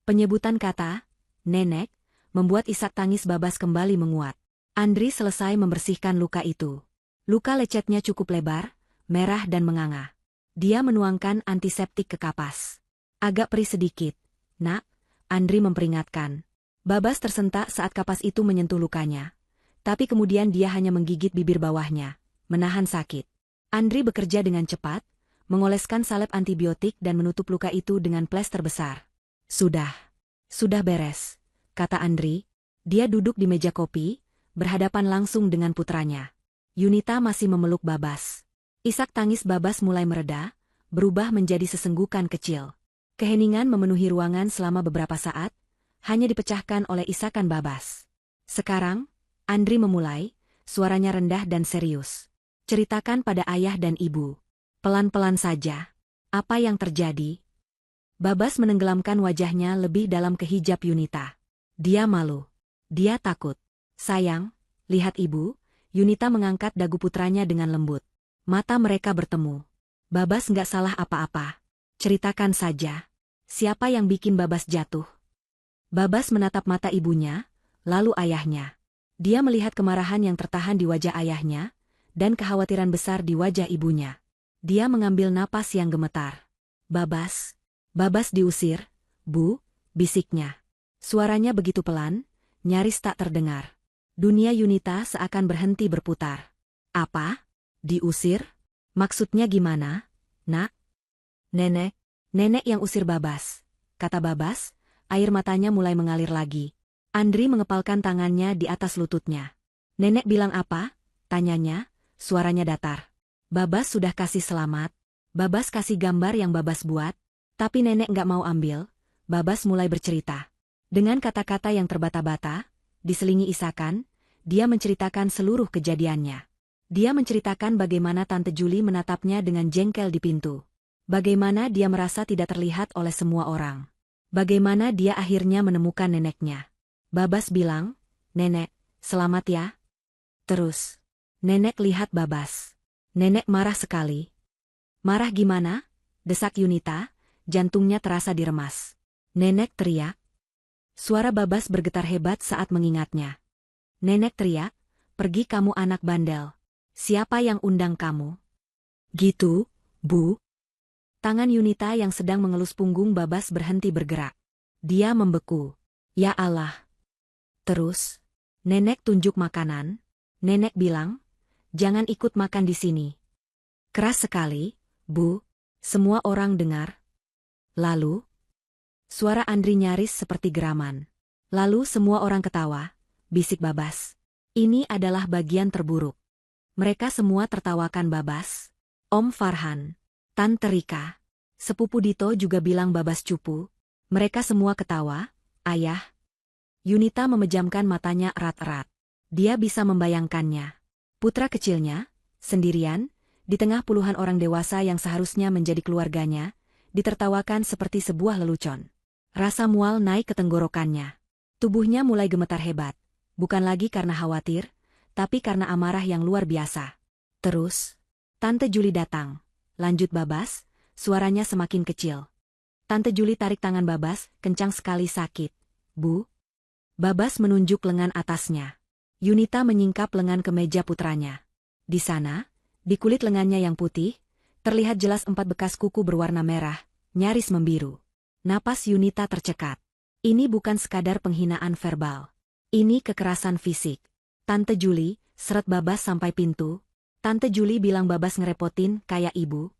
Penyebutan kata, nenek, membuat isak tangis Babas kembali menguat. Andri selesai membersihkan luka itu. Luka lecetnya cukup lebar, merah dan menganga. Dia menuangkan antiseptik ke kapas. Agak perih sedikit. Nak, Andri memperingatkan. Babas tersentak saat kapas itu menyentuh lukanya. Tapi kemudian dia hanya menggigit bibir bawahnya, menahan sakit. Andri bekerja dengan cepat, mengoleskan salep antibiotik dan menutup luka itu dengan plester besar. Sudah beres, kata Andri. Dia duduk di meja kopi, berhadapan langsung dengan putranya. Yunita masih memeluk Babas. Isak tangis Babas mulai mereda, berubah menjadi sesenggukan kecil. Keheningan memenuhi ruangan selama beberapa saat, hanya dipecahkan oleh isakan Babas. Sekarang, Andri memulai, suaranya rendah dan serius. Ceritakan pada ayah dan ibu. Pelan-pelan saja. Apa yang terjadi? Babas menenggelamkan wajahnya lebih dalam ke hijab Yunita. Dia malu. Dia takut. Sayang, lihat ibu. Yunita mengangkat dagu putranya dengan lembut. Mata mereka bertemu. Babas nggak salah apa-apa. Ceritakan saja. Siapa yang bikin Babas jatuh? Babas menatap mata ibunya, lalu ayahnya. Dia melihat kemarahan yang tertahan di wajah ayahnya, dan kekhawatiran besar di wajah ibunya. Dia mengambil napas yang gemetar. Babas diusir, Bu, bisiknya. Suaranya begitu pelan, nyaris tak terdengar. Dunia Yunita seakan berhenti berputar. Apa? Diusir? Maksudnya gimana, nak? Nenek yang usir Babas, kata Babas, air matanya mulai mengalir lagi. Andri mengepalkan tangannya di atas lututnya. Nenek bilang apa? Tanyanya, suaranya datar. Babas sudah kasih selamat. Babas kasih gambar yang Babas buat, tapi nenek nggak mau ambil. Babas mulai bercerita. Dengan kata-kata yang terbata-bata, diselingi isakan, dia menceritakan seluruh kejadiannya. Dia menceritakan bagaimana Tante Juli menatapnya dengan jengkel di pintu. Bagaimana dia merasa tidak terlihat oleh semua orang. Bagaimana dia akhirnya menemukan neneknya. Babas bilang, "Nenek, selamat ya." Terus, nenek lihat Babas. Nenek marah sekali. Marah gimana? Desak Yunita, jantungnya terasa diremas. Nenek teriak. Suara Babas bergetar hebat saat mengingatnya. Nenek teriak, "Pergi kamu anak bandel. Siapa yang undang kamu?" Gitu, Bu. Tangan Yunita yang sedang mengelus punggung Babas berhenti bergerak. Dia membeku. Ya Allah. Terus, nenek tunjuk makanan. Nenek bilang, "Jangan ikut makan di sini." Keras sekali, Bu. Semua orang dengar. Lalu, Suara Andri nyaris seperti geraman. Lalu semua orang ketawa, bisik Babas. Ini adalah bagian terburuk. Mereka semua tertawakan Babas. Om Farhan, Tante Rika, sepupu Dito juga bilang Babas cupu. Mereka semua ketawa. Ayah. Yunita memejamkan matanya erat-erat. Dia bisa membayangkannya. Putra kecilnya, sendirian, di tengah puluhan orang dewasa yang seharusnya menjadi keluarganya, ditertawakan seperti sebuah lelucon. Rasa mual naik ke tenggorokannya. Tubuhnya mulai gemetar hebat, bukan lagi karena khawatir, tapi karena amarah yang luar biasa. Terus, Tante Juli datang. Lanjut Babas, suaranya semakin kecil. Tante Juli tarik tangan Babas, kencang sekali sakit. Bu. Babas menunjuk lengan atasnya. Yunita menyingkap lengan kemeja putranya. Di sana, di kulit lengannya yang putih, terlihat jelas 4 bekas kuku berwarna merah, nyaris membiru. Napas Yunita tercekat. Ini bukan sekadar penghinaan verbal. Ini kekerasan fisik. Tante Juli, seret Babas sampai pintu. Tante Juli bilang Babas ngerepotin kayak ibu.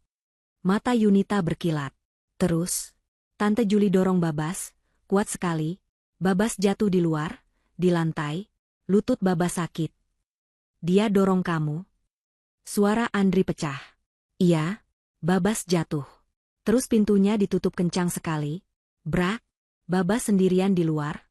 Mata Yunita berkilat. Terus, Tante Juli dorong Babas, kuat sekali. Babas jatuh di luar, di lantai. Lutut Babas sakit. Dia dorong kamu. Suara Andri pecah. Iya, Babas jatuh. Terus pintunya ditutup kencang sekali. Brak, Babas sendirian di luar.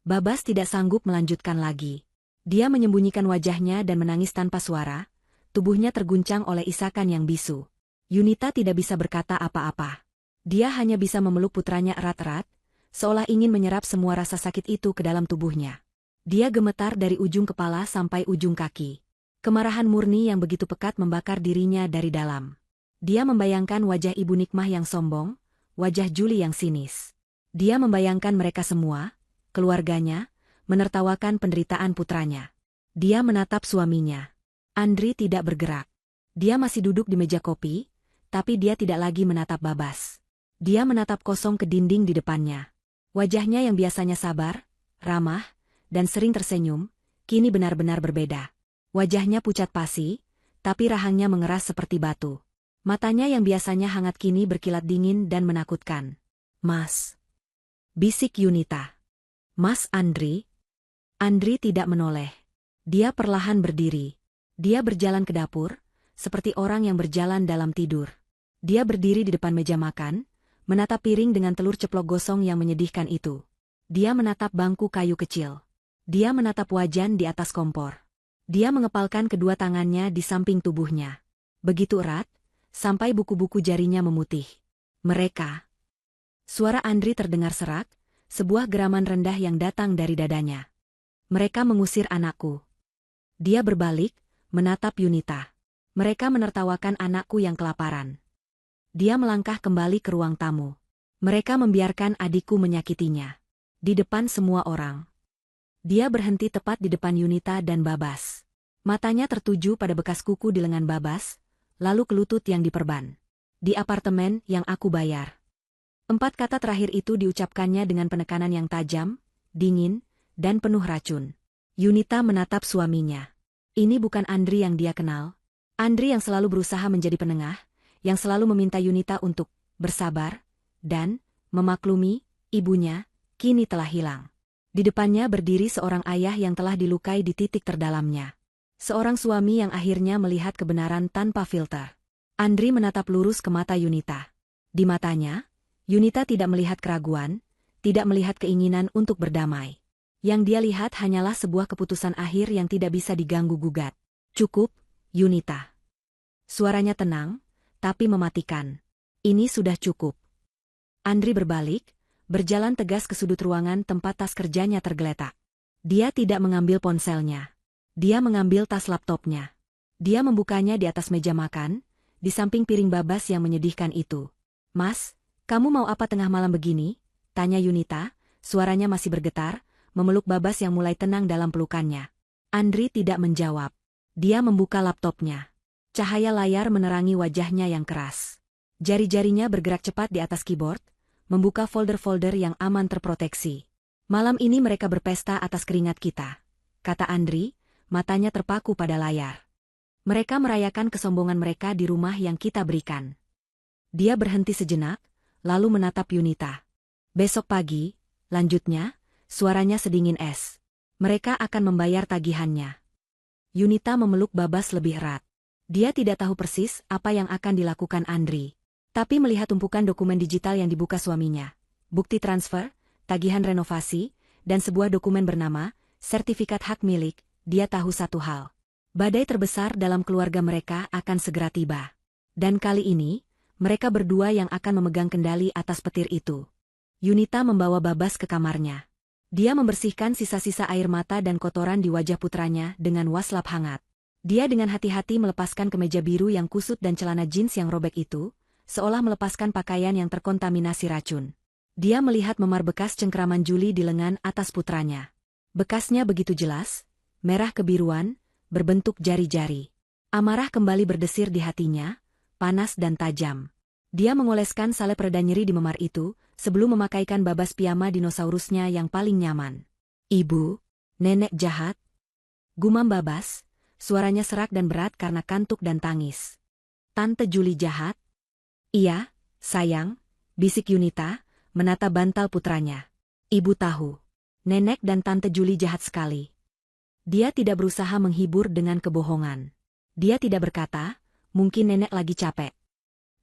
Babas tidak sanggup melanjutkan lagi. Dia menyembunyikan wajahnya dan menangis tanpa suara. Tubuhnya terguncang oleh isakan yang bisu. Yunita tidak bisa berkata apa-apa. Dia hanya bisa memeluk putranya erat-erat, seolah ingin menyerap semua rasa sakit itu ke dalam tubuhnya. Dia gemetar dari ujung kepala sampai ujung kaki. Kemarahan murni yang begitu pekat membakar dirinya dari dalam. Dia membayangkan wajah Ibu Nikmah yang sombong, wajah Juli yang sinis. Dia membayangkan mereka semua, keluarganya, menertawakan penderitaan putranya. Dia menatap suaminya. Andri tidak bergerak. Dia masih duduk di meja kopi, tapi dia tidak lagi menatap Babas. Dia menatap kosong ke dinding di depannya. Wajahnya yang biasanya sabar, ramah, dan sering tersenyum, kini benar-benar berbeda. Wajahnya pucat pasi, tapi rahangnya mengeras seperti batu. Matanya yang biasanya hangat kini berkilat dingin dan menakutkan. Mas. Bisik Yunita. Mas Andri. Andri tidak menoleh. Dia perlahan berdiri. Dia berjalan ke dapur, seperti orang yang berjalan dalam tidur. Dia berdiri di depan meja makan, menatap piring dengan telur ceplok gosong yang menyedihkan itu. Dia menatap bangku kayu kecil. Dia menatap wajan di atas kompor. Dia mengepalkan kedua tangannya di samping tubuhnya. Begitu erat, sampai buku-buku jarinya memutih. Mereka. Suara Andri terdengar serak, sebuah geraman rendah yang datang dari dadanya. Mereka mengusir anakku. Dia berbalik, menatap Yunita. Mereka menertawakan anakku yang kelaparan. Dia melangkah kembali ke ruang tamu. Mereka membiarkan adikku menyakitinya. Di depan semua orang. Dia berhenti tepat di depan Yunita dan Babas. Matanya tertuju pada bekas kuku di lengan Babas, lalu ke lutut yang diperban. Di apartemen yang aku bayar. 4 kata terakhir itu diucapkannya dengan penekanan yang tajam, dingin, dan penuh racun. Yunita menatap suaminya. Ini bukan Andri yang dia kenal. Andri yang selalu berusaha menjadi penengah, yang selalu meminta Yunita untuk bersabar, dan memaklumi, ibunya, kini telah hilang. Di depannya berdiri seorang ayah yang telah dilukai di titik terdalamnya. Seorang suami yang akhirnya melihat kebenaran tanpa filter. Andri menatap lurus ke mata Yunita. Di matanya, Yunita tidak melihat keraguan, tidak melihat keinginan untuk berdamai. Yang dia lihat hanyalah sebuah keputusan akhir yang tidak bisa diganggu-gugat. Cukup, Yunita. Suaranya tenang, tapi mematikan. Ini sudah cukup. Andri berbalik, berjalan tegas ke sudut ruangan tempat tas kerjanya tergeletak. Dia tidak mengambil ponselnya. Dia mengambil tas laptopnya. Dia membukanya di atas meja makan, di samping piring Babas yang menyedihkan itu. Mas, kamu mau apa tengah malam begini? Tanya Yunita, suaranya masih bergetar, memeluk Babas yang mulai tenang dalam pelukannya. Andri tidak menjawab. Dia membuka laptopnya. Cahaya layar menerangi wajahnya yang keras. Jari-jarinya bergerak cepat di atas keyboard, membuka folder-folder yang aman terproteksi. Malam ini mereka berpesta atas keringat kita, kata Andri, matanya terpaku pada layar. Mereka merayakan kesombongan mereka di rumah yang kita berikan. Dia berhenti sejenak, lalu menatap Yunita. Besok pagi, lanjutnya, suaranya sedingin es. Mereka akan membayar tagihannya. Yunita memeluk Babas lebih erat. Dia tidak tahu persis apa yang akan dilakukan Andri. Tapi melihat tumpukan dokumen digital yang dibuka suaminya, bukti transfer, tagihan renovasi, dan sebuah dokumen bernama sertifikat hak milik, dia tahu satu hal. Badai terbesar dalam keluarga mereka akan segera tiba. Dan kali ini, mereka berdua yang akan memegang kendali atas petir itu. Yunita membawa Babas ke kamarnya. Dia membersihkan sisa-sisa air mata dan kotoran di wajah putranya dengan waslap hangat. Dia dengan hati-hati melepaskan kemeja biru yang kusut dan celana jeans yang robek itu, seolah melepaskan pakaian yang terkontaminasi racun. Dia melihat memar bekas cengkraman juli di lengan atas putranya. Bekasnya begitu jelas, merah kebiruan, berbentuk jari-jari. Amarah kembali berdesir di hatinya, panas dan tajam. Dia mengoleskan salep reda nyeri di memar itu, sebelum memakaikan Babas piyama dinosaurusnya yang paling nyaman. "Ibu, nenek jahat." Gumam Babas, suaranya serak dan berat karena kantuk dan tangis. "Tante Juli jahat?" "Iya, sayang," bisik Yunita, menata bantal putranya. "Ibu tahu. Nenek dan Tante Juli jahat sekali." Dia tidak berusaha menghibur dengan kebohongan. Dia tidak berkata, "Mungkin nenek lagi capek."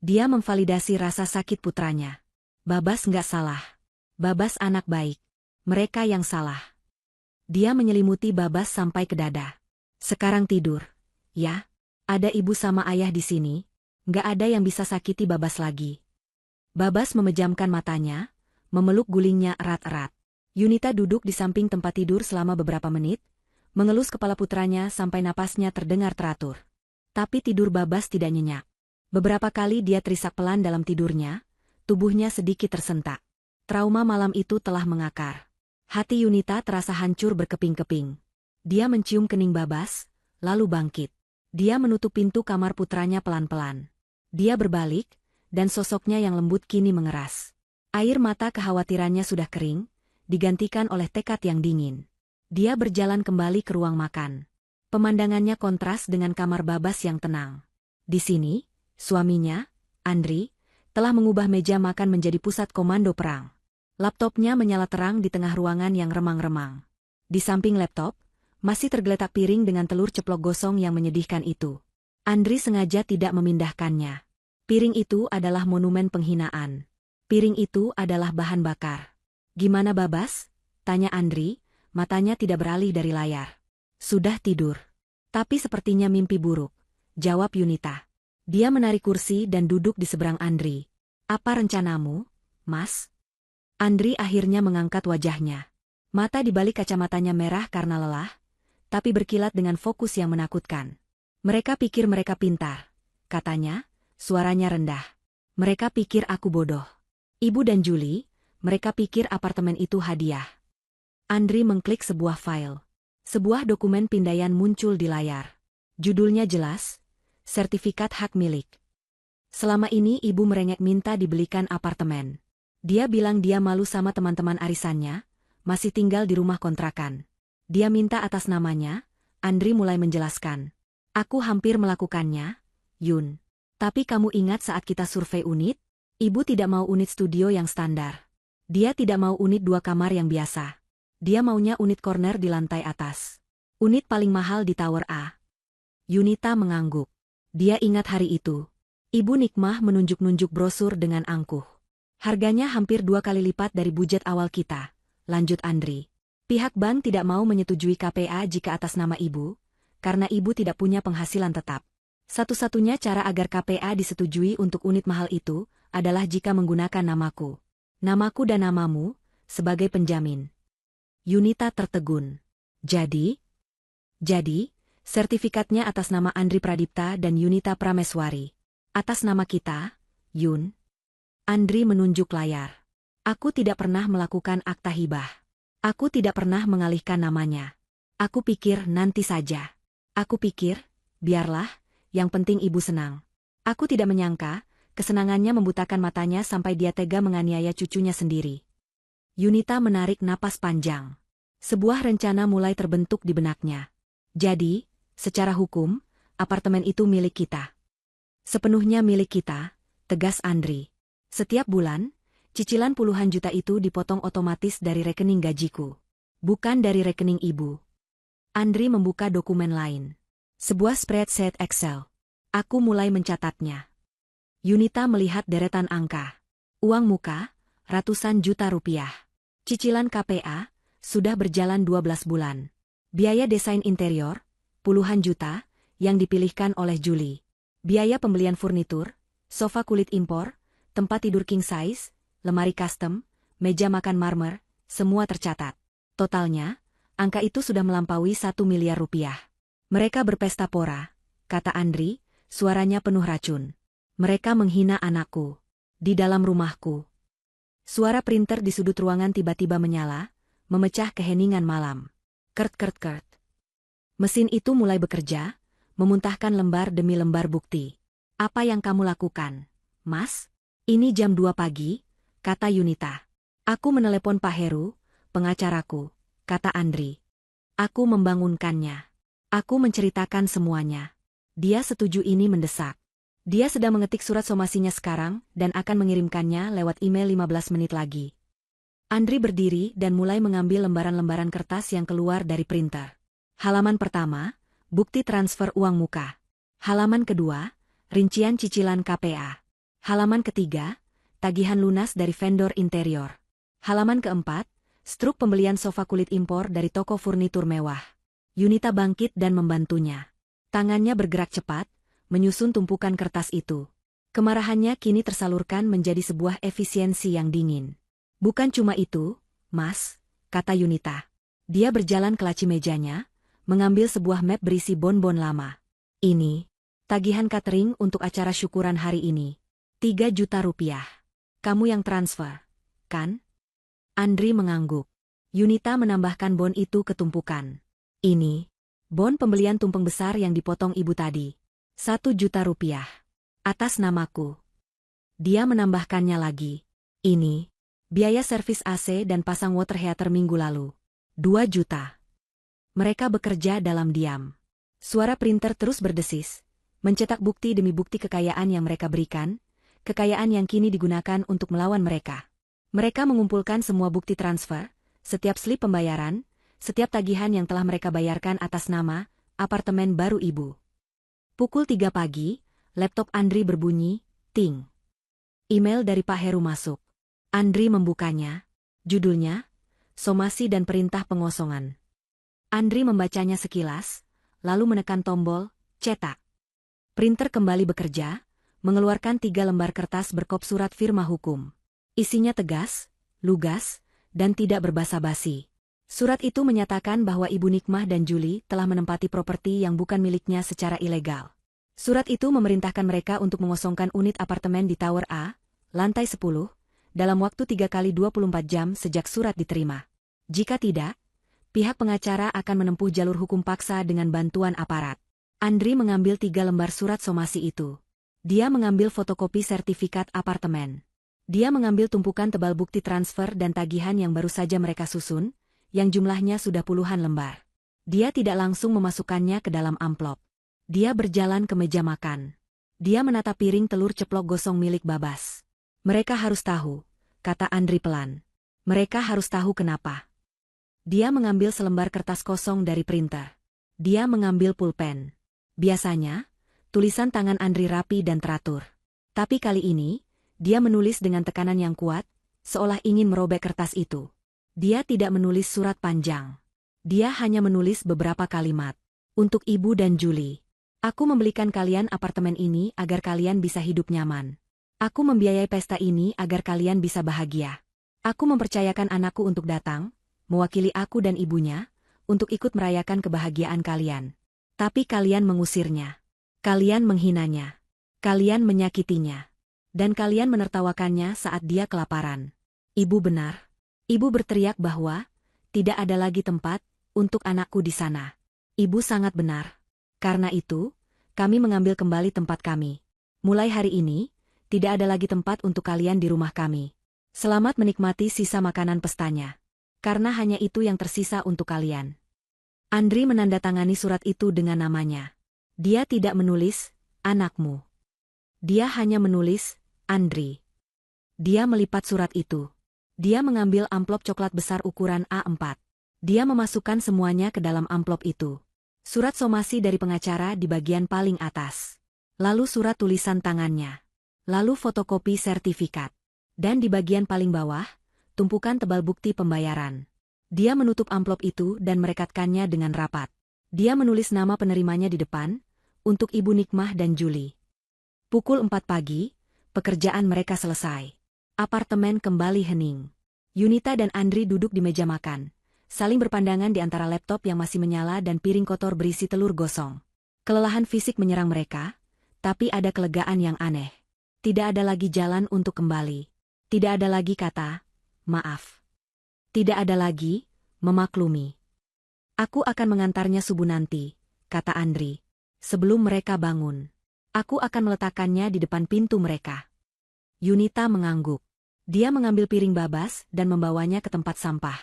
Dia memvalidasi rasa sakit putranya. Babas nggak salah. Babas anak baik. Mereka yang salah. Dia menyelimuti Babas sampai ke dada. "Sekarang tidur. Ya, ada ibu sama ayah di sini. Nggak ada yang bisa sakiti Babas lagi." Babas memejamkan matanya, memeluk gulingnya erat-erat. Yunita duduk di samping tempat tidur selama beberapa menit, mengelus kepala putranya sampai napasnya terdengar teratur. Tapi tidur Babas tidak nyenyak. Beberapa kali dia terisak pelan dalam tidurnya, tubuhnya sedikit tersentak. Trauma malam itu telah mengakar. Hati Yunita terasa hancur berkeping-keping. Dia mencium kening Babas, lalu bangkit. Dia menutup pintu kamar putranya pelan-pelan. Dia berbalik, dan sosoknya yang lembut kini mengeras. Air mata kekhawatirannya sudah kering, digantikan oleh tekad yang dingin. Dia berjalan kembali ke ruang makan. Pemandangannya kontras dengan kamar Babas yang tenang. Di sini, suaminya, Andri, telah mengubah meja makan menjadi pusat komando perang. Laptopnya menyala terang di tengah ruangan yang remang-remang. Di samping laptop, masih tergeletak piring dengan telur ceplok gosong yang menyedihkan itu. Andri sengaja tidak memindahkannya. Piring itu adalah monumen penghinaan. Piring itu adalah bahan bakar. "Gimana Babas?" tanya Andri, matanya tidak beralih dari layar. "Sudah tidur. Tapi sepertinya mimpi buruk," jawab Yunita. Dia menarik kursi dan duduk di seberang Andri. "Apa rencanamu, Mas?" Andri akhirnya mengangkat wajahnya. Mata di balik kacamatanya merah karena lelah, tapi berkilat dengan fokus yang menakutkan. "Mereka pikir mereka pintar," katanya, suaranya rendah. "Mereka pikir aku bodoh. Ibu dan Juli, mereka pikir apartemen itu hadiah." Andri mengklik sebuah file. Sebuah dokumen pindaian muncul di layar. Judulnya jelas, sertifikat hak milik. Selama ini ibu merengek minta dibelikan apartemen. Dia bilang dia malu sama teman-teman arisannya, masih tinggal di rumah kontrakan. Dia minta atas namanya. Andri mulai menjelaskan. "Aku hampir melakukannya, Yun. Tapi kamu ingat saat kita survei unit? Ibu tidak mau unit studio yang standar. Dia tidak mau unit 2 kamar yang biasa. Dia maunya unit corner di lantai atas. Unit paling mahal di Tower A." Yunita mengangguk. Dia ingat hari itu. Ibu Nikmah menunjuk-nunjuk brosur dengan angkuh. "Harganya hampir 2 kali lipat dari budget awal kita," lanjut Andri. "Pihak bank tidak mau menyetujui KPA jika atas nama ibu, karena ibu tidak punya penghasilan tetap. Satu-satunya cara agar KPA disetujui untuk unit mahal itu adalah jika menggunakan namaku. Namaku dan namamu, sebagai penjamin." Yunita tertegun. Jadi, sertifikatnya atas nama Andri Pradipta dan Yunita Prameswari. Atas nama kita, Yun. Andri menunjuk layar. "Aku tidak pernah melakukan akta hibah. Aku tidak pernah mengalihkan namanya. Aku pikir nanti saja. Aku pikir, biarlah, yang penting ibu senang." Aku tidak menyangka, kesenangannya membutakan matanya sampai dia tega menganiaya cucunya sendiri. Yunita menarik napas panjang. Sebuah rencana mulai terbentuk di benaknya. "Jadi, secara hukum, apartemen itu milik kita." "Sepenuhnya milik kita," tegas Andri. "Setiap bulan, Cicilan puluhan juta itu dipotong otomatis dari rekening gajiku. Bukan dari rekening ibu. Andri membuka dokumen lain. Sebuah spreadsheet Excel. Aku mulai mencatatnya. Yunita melihat deretan angka. Uang muka, ratusan juta rupiah. Cicilan KPA, sudah berjalan 12 bulan. Biaya desain interior, puluhan juta, yang dipilihkan oleh Juli. Biaya pembelian furnitur, sofa kulit impor, tempat tidur king size, lemari custom, meja makan marmer, semua tercatat. Totalnya, angka itu sudah melampaui 1 miliar rupiah. Mereka berpesta pora, kata Andri, suaranya penuh racun. Mereka menghina anakku. Di dalam rumahku. Suara printer di sudut ruangan tiba-tiba menyala, memecah keheningan malam. Kert kert kert. Mesin itu mulai bekerja, memuntahkan lembar demi lembar bukti. Apa yang kamu lakukan, Mas? Ini jam 2 pagi, kata Yunita. Aku menelepon Pak Heru, pengacaraku, kata Andri. Aku membangunkannya. Aku menceritakan semuanya. Dia setuju, ini mendesak. Dia sedang mengetik surat somasinya sekarang dan akan mengirimkannya lewat email 15 menit lagi. Andri berdiri dan mulai mengambil lembaran-lembaran kertas yang keluar dari printer. Halaman pertama, bukti transfer uang muka. Halaman kedua, rincian cicilan KPA. Halaman ketiga, tagihan lunas dari vendor interior. Halaman keempat, struk pembelian sofa kulit impor dari toko furnitur mewah. Yunita bangkit dan membantunya. Tangannya bergerak cepat, menyusun tumpukan kertas itu. Kemarahannya kini tersalurkan menjadi sebuah efisiensi yang dingin. Bukan cuma itu, Mas, kata Yunita. Dia berjalan ke laci mejanya, mengambil sebuah map berisi bonbon lama. Ini, tagihan catering untuk acara syukuran hari ini. 3 juta rupiah. Kamu yang transfer, kan? Andri mengangguk. Yunita menambahkan bon itu ke tumpukan. Ini, bon pembelian tumpeng besar yang dipotong ibu tadi. 1 juta rupiah. Atas namaku. Dia menambahkannya lagi. Ini, biaya servis AC dan pasang water heater minggu lalu. 2 juta. Mereka bekerja dalam diam. Suara printer terus berdesis, mencetak bukti demi bukti kekayaan yang mereka berikan, kekayaan yang kini digunakan untuk melawan mereka. Mereka mengumpulkan semua bukti transfer, setiap slip pembayaran, setiap tagihan yang telah mereka bayarkan atas nama apartemen baru ibu. Pukul 3 pagi, laptop Andri berbunyi, ting. Email dari Pak Heru masuk. Andri membukanya. Judulnya, Somasi dan Perintah Pengosongan. Andri membacanya sekilas, lalu menekan tombol, cetak. Printer kembali bekerja, mengeluarkan 3 lembar kertas berkop surat firma hukum. Isinya tegas, lugas, dan tidak berbasa-basi. Surat itu menyatakan bahwa Ibu Nikmah dan Juli telah menempati properti yang bukan miliknya secara ilegal. Surat itu memerintahkan mereka untuk mengosongkan unit apartemen di Tower A, lantai 10, dalam waktu 3 kali 24 jam sejak surat diterima. Jika tidak, pihak pengacara akan menempuh jalur hukum paksa dengan bantuan aparat. Andri mengambil 3 lembar surat somasi itu. Dia mengambil fotokopi sertifikat apartemen. Dia mengambil tumpukan tebal bukti transfer dan tagihan yang baru saja mereka susun, yang jumlahnya sudah puluhan lembar. Dia tidak langsung memasukkannya ke dalam amplop. Dia berjalan ke meja makan. Dia menata piring telur ceplok gosong milik Babas. Mereka harus tahu, kata Andri pelan. Mereka harus tahu kenapa. Dia mengambil selembar kertas kosong dari printer. Dia mengambil pulpen. Biasanya, tulisan tangan Andri rapi dan teratur. Tapi kali ini, dia menulis dengan tekanan yang kuat, seolah ingin merobek kertas itu. Dia tidak menulis surat panjang. Dia hanya menulis beberapa kalimat. Untuk Ibu dan Juli. Aku membelikan kalian apartemen ini agar kalian bisa hidup nyaman. Aku membiayai pesta ini agar kalian bisa bahagia. Aku mempercayakan anakku untuk datang, mewakili aku dan ibunya, untuk ikut merayakan kebahagiaan kalian. Tapi kalian mengusirnya. Kalian menghinanya. Kalian menyakitinya. Dan kalian menertawakannya saat dia kelaparan. Ibu benar. Ibu berteriak bahwa tidak ada lagi tempat untuk anakku di sana. Ibu sangat benar. Karena itu, kami mengambil kembali tempat kami. Mulai hari ini, tidak ada lagi tempat untuk kalian di rumah kami. Selamat menikmati sisa makanan pestanya. Karena hanya itu yang tersisa untuk kalian. Andri menandatangani surat itu dengan namanya. Dia tidak menulis, anakmu. Dia hanya menulis, Andri. Dia melipat surat itu. Dia mengambil amplop coklat besar ukuran A4. Dia memasukkan semuanya ke dalam amplop itu. Surat somasi dari pengacara di bagian paling atas. Lalu surat tulisan tangannya. Lalu fotokopi sertifikat. Dan di bagian paling bawah, tumpukan tebal bukti pembayaran. Dia menutup amplop itu dan merekatkannya dengan rapat. Dia menulis nama penerimanya di depan, untuk Ibu Nikmah dan Julie. Pukul 4 pagi, pekerjaan mereka selesai. Apartemen kembali hening. Yunita dan Andri duduk di meja makan, saling berpandangan di antara laptop yang masih menyala dan piring kotor berisi telur gosong. Kelelahan fisik menyerang mereka, tapi ada kelegaan yang aneh. Tidak ada lagi jalan untuk kembali. Tidak ada lagi kata, maaf. Tidak ada lagi, memaklumi. Aku akan mengantarnya subuh nanti, kata Andri. Sebelum mereka bangun. Aku akan meletakkannya di depan pintu mereka. Yunita mengangguk. Dia mengambil piring Babas dan membawanya ke tempat sampah.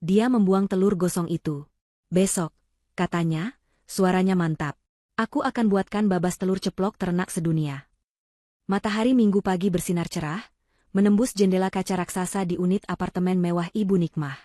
Dia membuang telur gosong itu. Besok, katanya, suaranya mantap. Aku akan buatkan Babas telur ceplok ternak sedunia. Matahari Minggu pagi bersinar cerah, menembus jendela kaca raksasa di unit apartemen mewah Ibu Nikmah.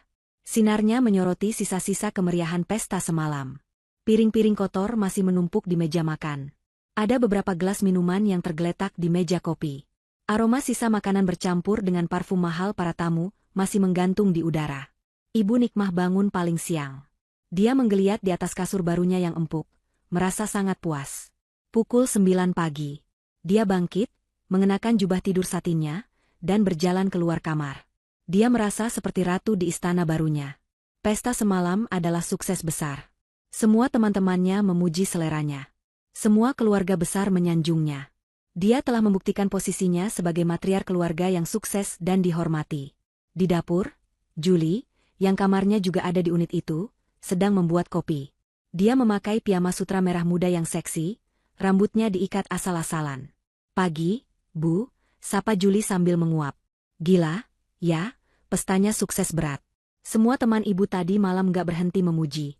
Sinarnya menyoroti sisa-sisa kemeriahan pesta semalam. Piring-piring kotor masih menumpuk di meja makan. Ada beberapa gelas minuman yang tergeletak di meja kopi. Aroma sisa makanan bercampur dengan parfum mahal para tamu masih menggantung di udara. Ibu Nikmah bangun paling siang. Dia menggeliat di atas kasur barunya yang empuk, merasa sangat puas. Pukul 9 pagi. Dia bangkit, mengenakan jubah tidur satinnya, dan berjalan keluar kamar. Dia merasa seperti ratu di istana barunya. Pesta semalam adalah sukses besar. Semua teman-temannya memuji seleranya. Semua keluarga besar menyanjungnya. Dia telah membuktikan posisinya sebagai matriark keluarga yang sukses dan dihormati. Di dapur, Julie, yang kamarnya juga ada di unit itu, sedang membuat kopi. Dia memakai piyama sutra merah muda yang seksi, rambutnya diikat asal-asalan. Pagi, Bu, sapa Julie sambil menguap. Gila, ya, pestanya sukses berat. Semua teman ibu tadi malam gak berhenti memuji.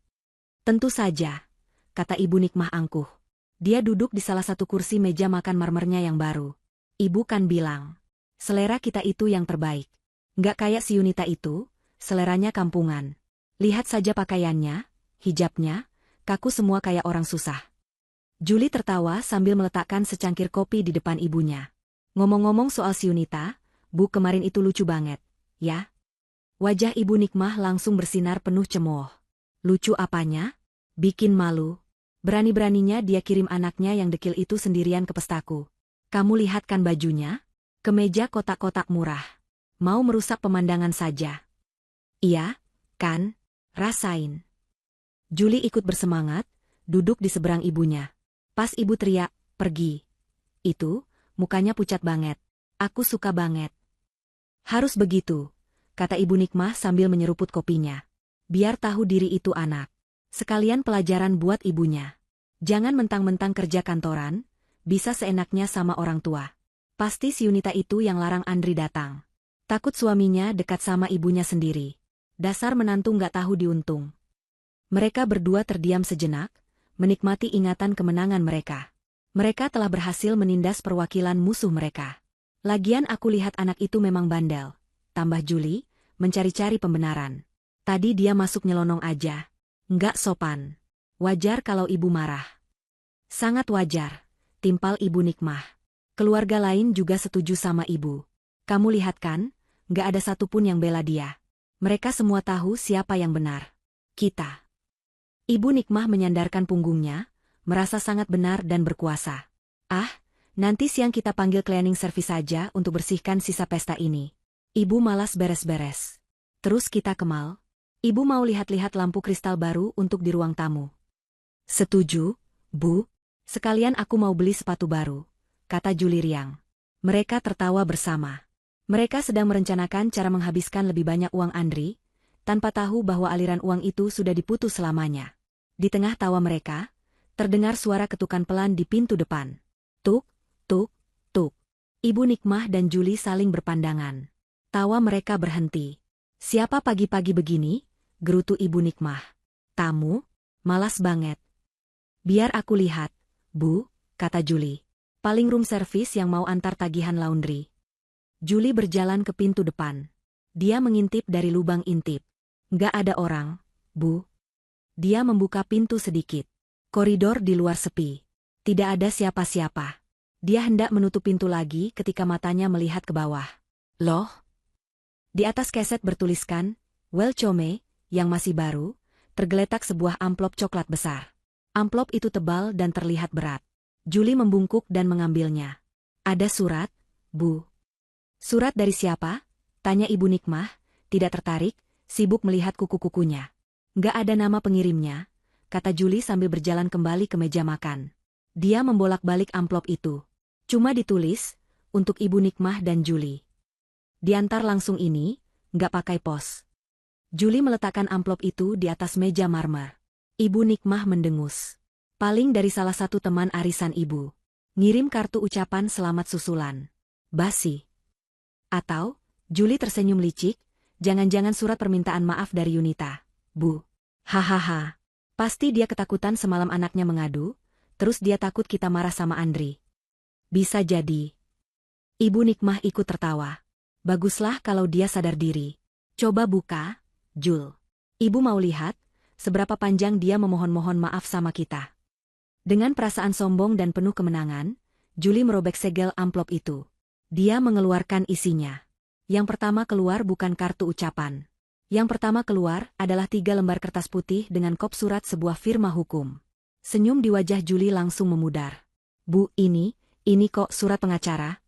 Tentu saja, kata Ibu Nikmah angkuh. Dia duduk di salah satu kursi meja makan marmernya yang baru. Ibu kan bilang, selera kita itu yang terbaik. Nggak kayak si Yunita itu, seleranya kampungan. Lihat saja pakaiannya, hijabnya, kaku semua kayak orang susah. Julie tertawa sambil meletakkan secangkir kopi di depan ibunya. Ngomong-ngomong soal si Yunita, Bu kemarin itu lucu banget, ya? Wajah Ibu Nikmah langsung bersinar penuh cemooh. Lucu apanya? Bikin malu. Berani-beraninya dia kirim anaknya yang dekil itu sendirian ke pestaku. Kamu lihat kan bajunya? Kemeja kotak-kotak murah. Mau merusak pemandangan saja. Iya, kan? Rasain. Julie ikut bersemangat, duduk di seberang ibunya. Pas ibu teriak, pergi. Itu, mukanya pucat banget. Aku suka banget. Harus begitu, kata Ibu Nikmah sambil menyeruput kopinya. Biar tahu diri itu anak. Sekalian pelajaran buat ibunya. Jangan mentang-mentang kerja kantoran, bisa seenaknya sama orang tua. Pasti si Yunita itu yang larang Andri datang. Takut suaminya dekat sama ibunya sendiri. Dasar menantu nggak tahu diuntung. Mereka berdua terdiam sejenak, menikmati ingatan kemenangan mereka. Mereka telah berhasil menindas perwakilan musuh mereka. Lagian aku lihat anak itu memang bandel, tambah Julie, mencari-cari pembenaran. Tadi dia masuk nyelonong aja. Nggak sopan. Wajar kalau ibu marah. Sangat wajar, timpal Ibu Nikmah. Keluarga lain juga setuju sama ibu. Kamu lihat kan, nggak ada satupun yang bela dia. Mereka semua tahu siapa yang benar. Kita. Ibu Nikmah menyandarkan punggungnya, merasa sangat benar dan berkuasa. Ah, nanti siang kita panggil cleaning service saja untuk bersihkan sisa pesta ini. Ibu malas beres-beres. Terus kita ke mall. Ibu mau lihat-lihat lampu kristal baru untuk di ruang tamu. Setuju, Bu. Sekalian aku mau beli sepatu baru, kata Julie riang. Mereka tertawa bersama. Mereka sedang merencanakan cara menghabiskan lebih banyak uang Andri, tanpa tahu bahwa aliran uang itu sudah diputus selamanya. Di tengah tawa mereka, terdengar suara ketukan pelan di pintu depan. Tuk, tuk, tuk. Ibu Nikmah dan Julie saling berpandangan. Tawa mereka berhenti. Siapa pagi-pagi begini? Gerutu Ibu Nikmah. Tamu? Malas banget. Biar aku lihat, Bu, kata Julie. Paling room service yang mau antar tagihan laundry. Julie berjalan ke pintu depan. Dia mengintip dari lubang intip. Nggak ada orang, Bu. Dia membuka pintu sedikit. Koridor di luar sepi. Tidak ada siapa-siapa. Dia hendak menutup pintu lagi ketika matanya melihat ke bawah. Loh? Di atas keset bertuliskan, Welcome, yang masih baru, tergeletak sebuah amplop coklat besar. Amplop itu tebal dan terlihat berat. Julie membungkuk dan mengambilnya. Ada surat, Bu. Surat dari siapa? Tanya Ibu Nikmah, tidak tertarik, sibuk melihat kuku-kukunya. Nggak ada nama pengirimnya, kata Julie sambil berjalan kembali ke meja makan. Dia membolak-balik amplop itu. Cuma ditulis, untuk Ibu Nikmah dan Julie. Diantar langsung ini, nggak pakai pos. Julie meletakkan amplop itu di atas meja marmer. Ibu Nikmah mendengus. Paling dari salah satu teman arisan ibu. Ngirim kartu ucapan selamat susulan. Basi. Atau, Julie tersenyum licik, jangan-jangan surat permintaan maaf dari Yunita. Bu. Hahaha. Pasti dia ketakutan semalam anaknya mengadu, terus dia takut kita marah sama Andri. Bisa jadi. Ibu Nikmah ikut tertawa. Baguslah kalau dia sadar diri. Coba buka, Jul. Ibu mau lihat, seberapa panjang dia memohon-mohon maaf sama kita. Dengan perasaan sombong dan penuh kemenangan, Julie merobek segel amplop itu. Dia mengeluarkan isinya. Yang pertama keluar bukan kartu ucapan. Yang pertama keluar adalah 3 lembar kertas putih dengan kop surat sebuah firma hukum. Senyum di wajah Julie langsung memudar. Bu, ini kok surat pengacara?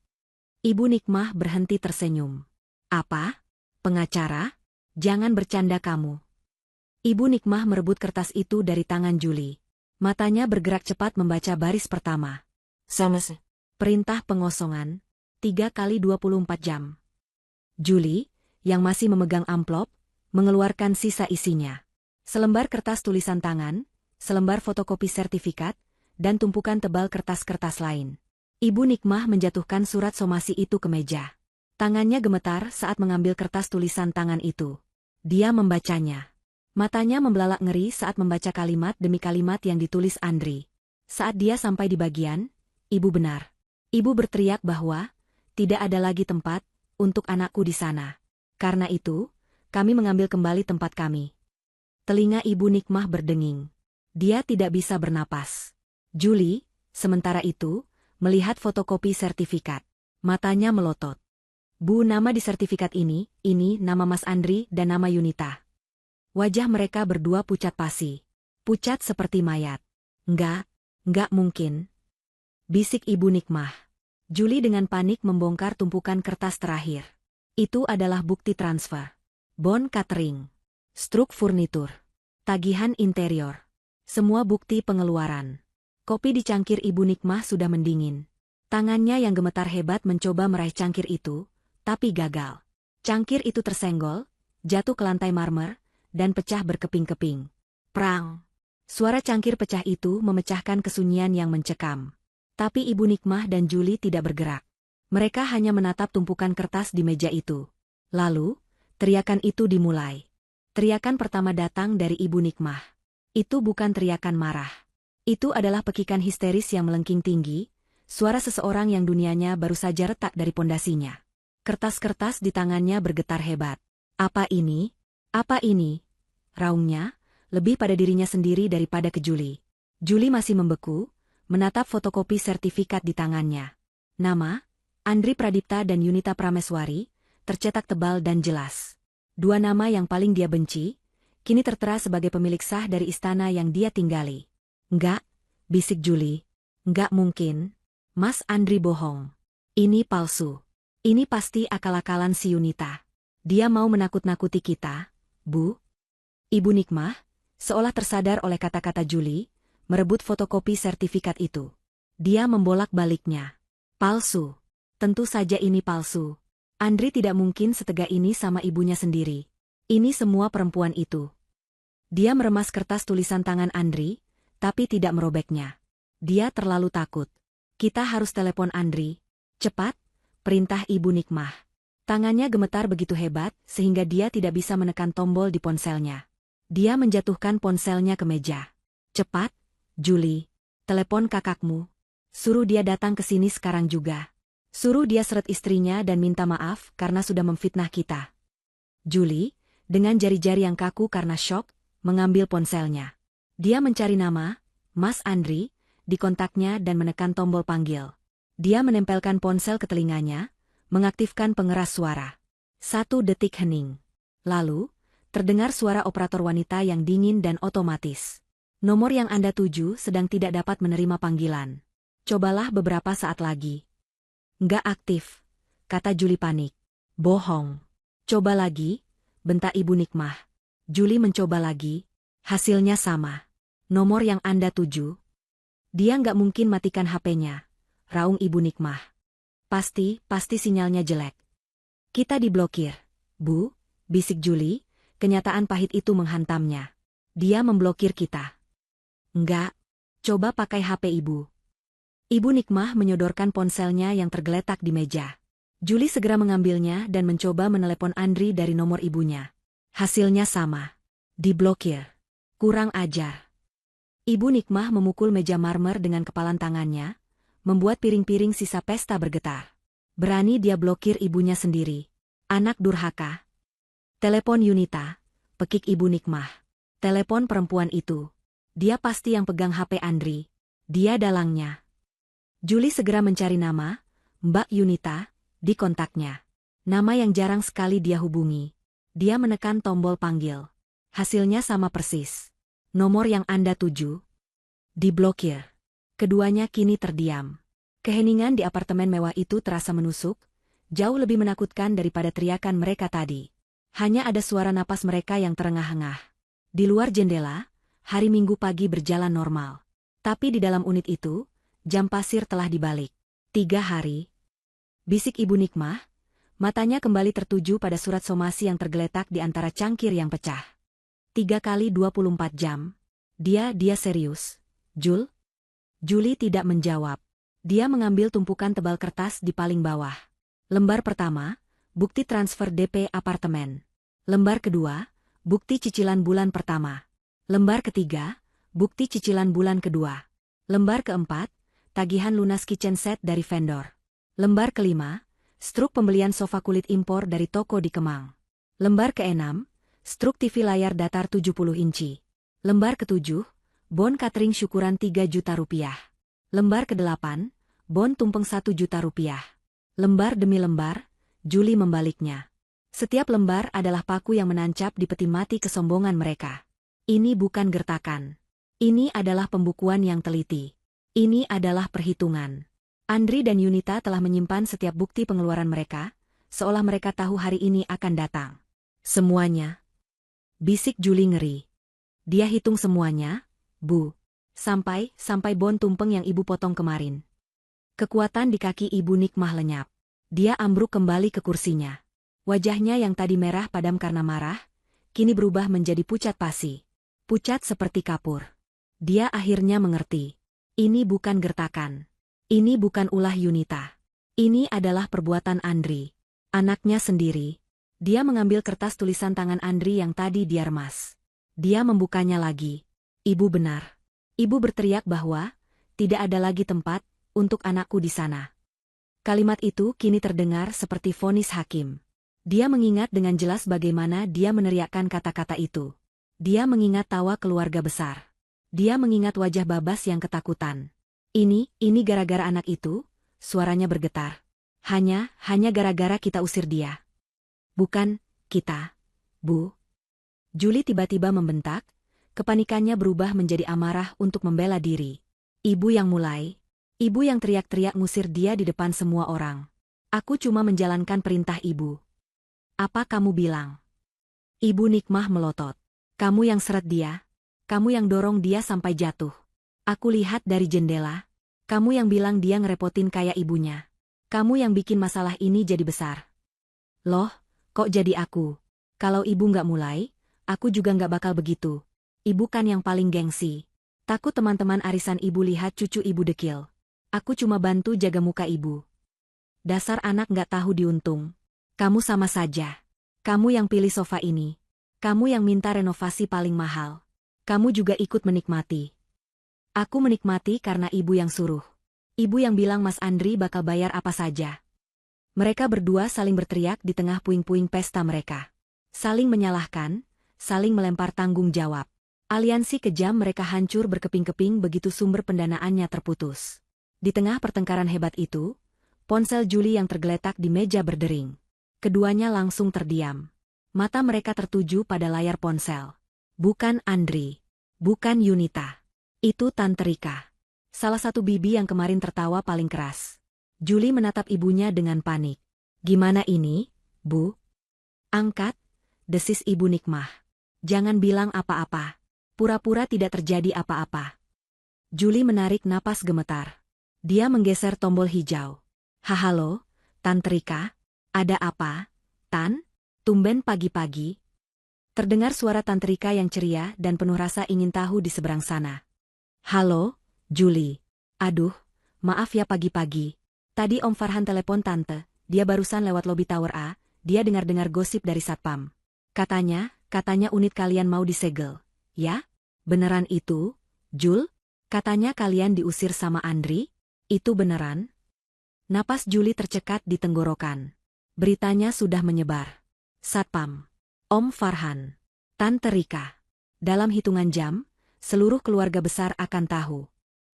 Ibu Nikmah berhenti tersenyum. Apa? Pengacara? Jangan bercanda kamu. Ibu Nikmah merebut kertas itu dari tangan Julie. Matanya bergerak cepat membaca baris pertama. Perintah pengosongan. 3 kali 24 jam. Julie, yang masih memegang amplop, mengeluarkan sisa isinya. Selembar kertas tulisan tangan, selembar fotokopi sertifikat, dan tumpukan tebal kertas-kertas lain. Ibu Nikmah menjatuhkan surat somasi itu ke meja. Tangannya gemetar saat mengambil kertas tulisan tangan itu. Dia membacanya. Matanya membelalak ngeri saat membaca kalimat demi kalimat yang ditulis Andri. Saat dia sampai di bagian, Ibu benar. Ibu berteriak bahwa tidak ada lagi tempat untuk anakku di sana. Karena itu, kami mengambil kembali tempat kami. Telinga Ibu Nikmah berdenging. Dia tidak bisa bernapas. Julie, sementara itu, melihat fotokopi sertifikat. Matanya melotot. Bu, nama di sertifikat ini nama Mas Andri dan nama Yunita. Wajah mereka berdua pucat pasi. Pucat seperti mayat. Enggak mungkin. Bisik Ibu Nikmah. Julie dengan panik membongkar tumpukan kertas terakhir. Itu adalah bukti transfer. Bon catering. Struk furnitur. Tagihan interior. Semua bukti pengeluaran. Kopi di cangkir Ibu Nikmah sudah mendingin. Tangannya yang gemetar hebat mencoba meraih cangkir itu, tapi gagal. Cangkir itu tersenggol, jatuh ke lantai marmer, dan pecah berkeping-keping. Prang! Suara cangkir pecah itu memecahkan kesunyian yang mencekam. Tapi Ibu Nikmah dan Julie tidak bergerak. Mereka hanya menatap tumpukan kertas di meja itu. Lalu, teriakan itu dimulai. Teriakan pertama datang dari Ibu Nikmah. Itu bukan teriakan marah. Itu adalah pekikan histeris yang melengking tinggi, suara seseorang yang dunianya baru saja retak dari pondasinya. Kertas-kertas di tangannya bergetar hebat. Apa ini? Apa ini? Raungnya, lebih pada dirinya sendiri daripada ke Julie. Julie masih membeku, menatap fotokopi sertifikat di tangannya. Nama, Andri Pradipta dan Yunita Prameswari, tercetak tebal dan jelas. 2 nama yang paling dia benci, kini tertera sebagai pemilik sah dari istana yang dia tinggali. Enggak, bisik Julie. Enggak mungkin. Mas Andri bohong. Ini palsu. Ini pasti akal-akalan si Yunita. Dia mau menakut-nakuti kita, Bu. Ibu Nikmah, seolah tersadar oleh kata-kata Julie, merebut fotokopi sertifikat itu. Dia membolak-baliknya. Palsu. Tentu saja ini palsu. Andri tidak mungkin setegak ini sama ibunya sendiri. Ini semua perempuan itu. Dia meremas kertas tulisan tangan Andri, tapi tidak merobeknya. Dia terlalu takut. Kita harus telepon Andri. Cepat, perintah Ibu Nikmah. Tangannya gemetar begitu hebat sehingga dia tidak bisa menekan tombol di ponselnya. Dia menjatuhkan ponselnya ke meja. Cepat, Julie, telepon kakakmu. Suruh dia datang ke sini sekarang juga. Suruh dia seret istrinya dan minta maaf karena sudah memfitnah kita. Julie, dengan jari-jari yang kaku karena syok, mengambil ponselnya. Dia mencari nama, Mas Andri, di kontaknya dan menekan tombol panggil. Dia menempelkan ponsel ke telinganya, mengaktifkan pengeras suara. 1 detik hening. Lalu, terdengar suara operator wanita yang dingin dan otomatis. Nomor yang Anda tuju sedang tidak dapat menerima panggilan. Cobalah beberapa saat lagi. Nggak aktif, kata Julie panik. Bohong. Coba lagi, bentak Ibu Nikmah. Julie mencoba lagi, hasilnya sama. Nomor yang Anda tuju. Dia nggak mungkin matikan HP-nya, raung Ibu Nikmah. Pasti sinyalnya jelek. Kita diblokir, Bu, bisik Julie, kenyataan pahit itu menghantamnya. Dia memblokir kita. Enggak, coba pakai HP Ibu. Ibu Nikmah menyodorkan ponselnya yang tergeletak di meja. Julie segera mengambilnya dan mencoba menelepon Andri dari nomor ibunya. Hasilnya sama. Diblokir. Kurang ajar. Ibu Nikmah memukul meja marmer dengan kepalan tangannya, membuat piring-piring sisa pesta bergetar. Berani dia blokir ibunya sendiri. Anak durhaka. Telepon Yunita, pekik Ibu Nikmah. Telepon perempuan itu. Dia pasti yang pegang HP Andri. Dia dalangnya. Julie segera mencari nama, Mbak Yunita, di kontaknya. Nama yang jarang sekali dia hubungi. Dia menekan tombol panggil. Hasilnya sama persis. Nomor yang Anda tuju. Diblokir. Keduanya kini terdiam. Keheningan di apartemen mewah itu terasa menusuk, jauh lebih menakutkan daripada teriakan mereka tadi. Hanya ada suara napas mereka yang terengah-engah. Di luar jendela, hari Minggu pagi berjalan normal. Tapi di dalam unit itu, jam pasir telah dibalik. 3 hari. Bisik Ibu Nikmah, matanya kembali tertuju pada surat somasi yang tergeletak di antara cangkir yang pecah. 3 kali 24 jam. Dia serius. Julie tidak menjawab. Dia mengambil tumpukan tebal kertas di paling bawah. Lembar pertama, bukti transfer DP apartemen. Lembar kedua, bukti cicilan bulan pertama. Lembar ketiga, bukti cicilan bulan kedua. Lembar keempat, tagihan lunas kitchen set dari vendor. Lembar kelima, struk pembelian sofa kulit impor dari toko di Kemang. Lembar keenam, struk TV layar datar 70 inci. Lembar ketujuh, bon catering syukuran 3 juta rupiah. Lembar kedelapan, bon tumpeng 1 juta rupiah. Lembar demi lembar, Julie membaliknya. Setiap lembar adalah paku yang menancap di peti mati kesombongan mereka. Ini bukan gertakan. Ini adalah pembukuan yang teliti. Ini adalah perhitungan. Andri dan Yunita telah menyimpan setiap bukti pengeluaran mereka, seolah mereka tahu hari ini akan datang. Semuanya. Bisik Julie ngeri. Dia hitung semuanya, Bu. Sampai bon tumpeng yang Ibu potong kemarin. Kekuatan di kaki Ibu Nikmah lenyap. Dia ambruk kembali ke kursinya. Wajahnya yang tadi merah padam karena marah, kini berubah menjadi pucat pasi. Pucat seperti kapur. Dia akhirnya mengerti. Ini bukan gertakan. Ini bukan ulah Yunita. Ini adalah perbuatan Andri. Anaknya sendiri. Dia mengambil kertas tulisan tangan Andri yang tadi dia remas. Dia membukanya lagi. Ibu benar. Ibu berteriak bahwa tidak ada lagi tempat untuk anakku di sana. Kalimat itu kini terdengar seperti vonis hakim. Dia mengingat dengan jelas bagaimana dia meneriakkan kata-kata itu. Dia mengingat tawa keluarga besar. Dia mengingat wajah Babas yang ketakutan. Ini gara-gara anak itu, suaranya bergetar. Hanya gara-gara kita usir dia. Bukan, kita, Bu. Julie tiba-tiba membentak, kepanikannya berubah menjadi amarah untuk membela diri. Ibu yang mulai. Ibu yang teriak-teriak ngusir dia di depan semua orang. Aku cuma menjalankan perintah Ibu. Apa kamu bilang? Ibu Nikmah melotot. Kamu yang seret dia. Kamu yang dorong dia sampai jatuh. Aku lihat dari jendela. Kamu yang bilang dia ngerepotin kayak ibunya. Kamu yang bikin masalah ini jadi besar. Loh, kok jadi aku? Kalau ibu nggak mulai, aku juga nggak bakal begitu. Ibu kan yang paling gengsi. Takut teman-teman arisan ibu lihat cucu ibu dekil. Aku cuma bantu jaga muka ibu. Dasar anak nggak tahu diuntung. Kamu sama saja. Kamu yang pilih sofa ini. Kamu yang minta renovasi paling mahal. Kamu juga ikut menikmati. Aku menikmati karena ibu yang suruh. Ibu yang bilang Mas Andri bakal bayar apa saja. Mereka berdua saling berteriak di tengah puing-puing pesta mereka. Saling menyalahkan, saling melempar tanggung jawab. Aliansi kejam mereka hancur berkeping-keping begitu sumber pendanaannya terputus. Di tengah pertengkaran hebat itu, ponsel Julie yang tergeletak di meja berdering. Keduanya langsung terdiam. Mata mereka tertuju pada layar ponsel. Bukan Andri. Bukan Yunita. Itu Tante Rika. Salah satu bibi yang kemarin tertawa paling keras. Julie menatap ibunya dengan panik. Gimana ini, Bu? Angkat, desis Ibu Nikmah. Jangan bilang apa-apa. Pura-pura tidak terjadi apa-apa. Julie menarik napas gemetar. Dia menggeser tombol hijau. Halo, Tante Rika. Ada apa, Tan? Tumben pagi-pagi. Terdengar suara Tante Rika yang ceria dan penuh rasa ingin tahu di seberang sana. Halo, Julie. Aduh, maaf ya pagi-pagi. Tadi Om Farhan telepon Tante, dia barusan lewat lobi Tower A, dia dengar-dengar gosip dari Satpam. Katanya unit kalian mau disegel. Ya? Beneran itu, Jul? Katanya kalian diusir sama Andri? Itu beneran? Napas Julie tercekat di tenggorokan. Beritanya sudah menyebar. Satpam. Om Farhan. Tante Rika. Dalam hitungan jam, seluruh keluarga besar akan tahu.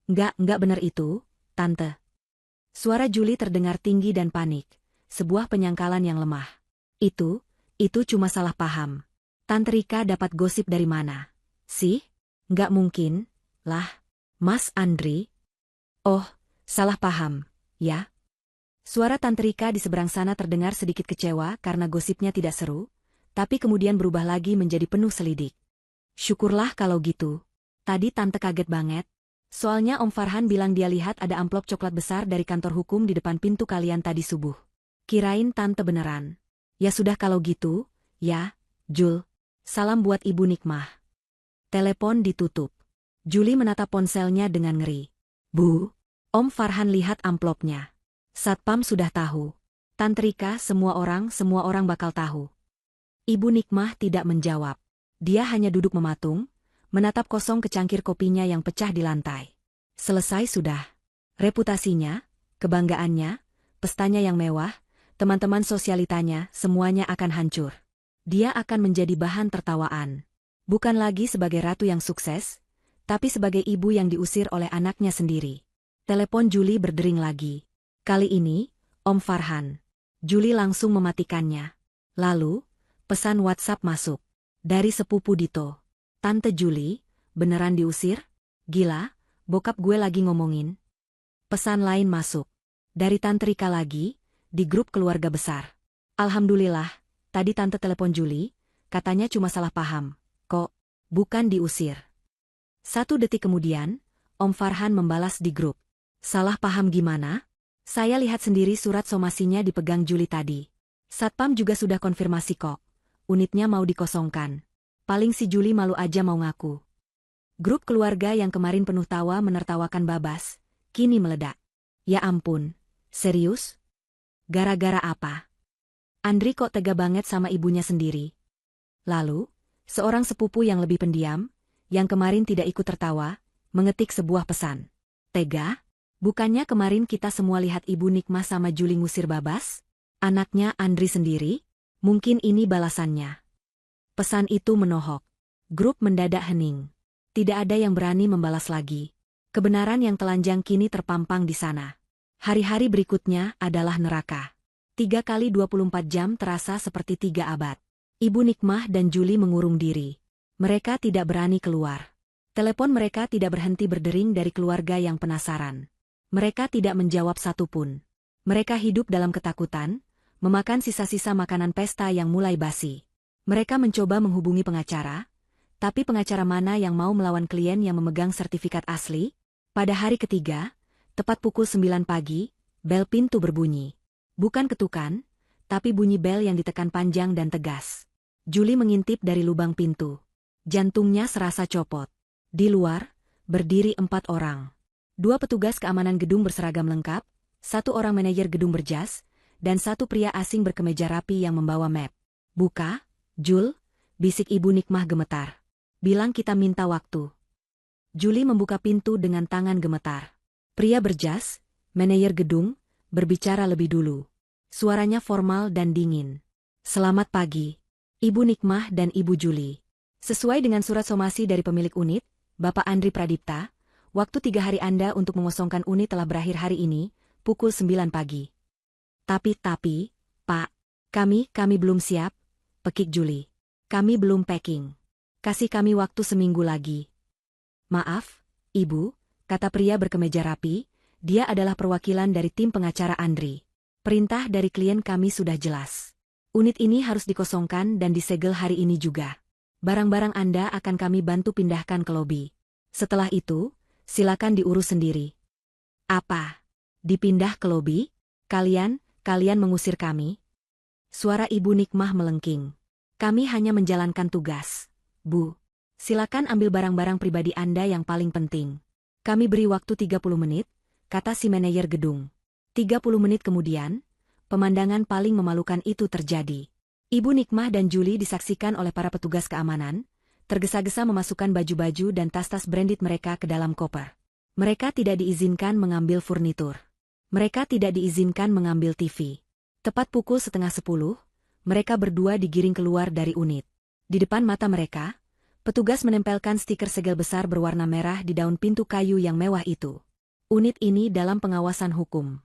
Enggak bener itu, Tante. Suara Julie terdengar tinggi dan panik. Sebuah penyangkalan yang lemah. Itu cuma salah paham. Tante Rika dapat gosip dari mana? Sih? Nggak mungkin, lah. Mas Andri? Oh, salah paham, ya? Suara Tante Rika di seberang sana terdengar sedikit kecewa karena gosipnya tidak seru, tapi kemudian berubah lagi menjadi penuh selidik. Syukurlah kalau gitu. Tadi Tante kaget banget. Soalnya Om Farhan bilang dia lihat ada amplop coklat besar dari kantor hukum di depan pintu kalian tadi subuh. Kirain Tante beneran. Ya sudah kalau gitu, ya, Jul. Salam buat Ibu Nikmah. Telepon ditutup. Julie menatap ponselnya dengan ngeri. Bu, Om Farhan lihat amplopnya. Satpam sudah tahu. Tante Rika semua orang bakal tahu. Ibu Nikmah tidak menjawab. Dia hanya duduk mematung, menatap kosong ke cangkir kopinya yang pecah di lantai. Selesai sudah. Reputasinya, kebanggaannya, pestanya yang mewah, teman-teman sosialitanya, semuanya akan hancur. Dia akan menjadi bahan tertawaan. Bukan lagi sebagai ratu yang sukses, tapi sebagai ibu yang diusir oleh anaknya sendiri. Telepon Julie berdering lagi. Kali ini, Om Farhan. Julie langsung mematikannya. Lalu, pesan WhatsApp masuk. Dari sepupu Dito. Tante Julie, beneran diusir? Gila, bokap gue lagi ngomongin. Pesan lain masuk. Dari Tante Rika lagi, di grup keluarga besar. Alhamdulillah, tadi Tante telepon Julie, katanya cuma salah paham. Kok, bukan diusir. 1 detik kemudian, Om Farhan membalas di grup. Salah paham gimana? Saya lihat sendiri surat somasinya dipegang Julie tadi. Satpam juga sudah konfirmasi kok. Unitnya mau dikosongkan. Paling si Julie malu aja mau ngaku. Grup keluarga yang kemarin penuh tawa menertawakan Babas, kini meledak. Ya ampun, serius? Gara-gara apa? Andri kok tega banget sama ibunya sendiri? Lalu, seorang sepupu yang lebih pendiam, yang kemarin tidak ikut tertawa, mengetik sebuah pesan. Tega? Bukannya kemarin kita semua lihat Ibu Nikmah sama Julie ngusir Babas? Anaknya Andri sendiri? Mungkin ini balasannya. Pesan itu menohok. Grup mendadak hening. Tidak ada yang berani membalas lagi. Kebenaran yang telanjang kini terpampang di sana. Hari-hari berikutnya adalah neraka. 3 kali 24 jam terasa seperti 3 abad. Ibu Nikmah dan Julie mengurung diri. Mereka tidak berani keluar. Telepon mereka tidak berhenti berdering dari keluarga yang penasaran. Mereka tidak menjawab satupun. Mereka hidup dalam ketakutan, memakan sisa-sisa makanan pesta yang mulai basi. Mereka mencoba menghubungi pengacara, tapi pengacara mana yang mau melawan klien yang memegang sertifikat asli? Pada hari ketiga, tepat pukul 9 pagi, bel pintu berbunyi. Bukan ketukan, tapi bunyi bel yang ditekan panjang dan tegas. Julie mengintip dari lubang pintu. Jantungnya serasa copot. Di luar, berdiri 4 orang. 2 petugas keamanan gedung berseragam lengkap, 1 orang manajer gedung berjas, dan 1 pria asing berkemeja rapi yang membawa map. Buka, Jul, bisik Ibu Nikmah gemetar. Bilang kita minta waktu. Julie membuka pintu dengan tangan gemetar. Pria berjas, manajer gedung, berbicara lebih dulu. Suaranya formal dan dingin. Selamat pagi, Ibu Nikmah dan Ibu Juli. Sesuai dengan surat somasi dari pemilik unit, Bapak Andri Pradipta, waktu 3 hari Anda untuk mengosongkan unit telah berakhir hari ini, pukul 9 pagi. Tapi, Pak, kami belum siap, pekik Juli. Kami belum packing. Kasih kami waktu seminggu lagi. Maaf, Ibu, kata pria berkemeja rapi, dia adalah perwakilan dari tim pengacara Andri. Perintah dari klien kami sudah jelas. Unit ini harus dikosongkan dan disegel hari ini juga. Barang-barang Anda akan kami bantu pindahkan ke lobi. Setelah itu, silakan diurus sendiri. Apa? Dipindah ke lobi? Kalian mengusir kami? Suara Ibu Nikmah melengking. Kami hanya menjalankan tugas. Bu, silakan ambil barang-barang pribadi Anda yang paling penting. Kami beri waktu 30 menit, kata si manajer gedung. 30 menit kemudian, pemandangan paling memalukan itu terjadi. Ibu Nikmah dan Juli disaksikan oleh para petugas keamanan, tergesa-gesa memasukkan baju-baju dan tas-tas branded mereka ke dalam koper. Mereka tidak diizinkan mengambil furnitur. Mereka tidak diizinkan mengambil TV. Tepat pukul 9:30, mereka berdua digiring keluar dari unit. Di depan mata mereka, petugas menempelkan stiker segel besar berwarna merah di daun pintu kayu yang mewah itu. Unit ini dalam pengawasan hukum.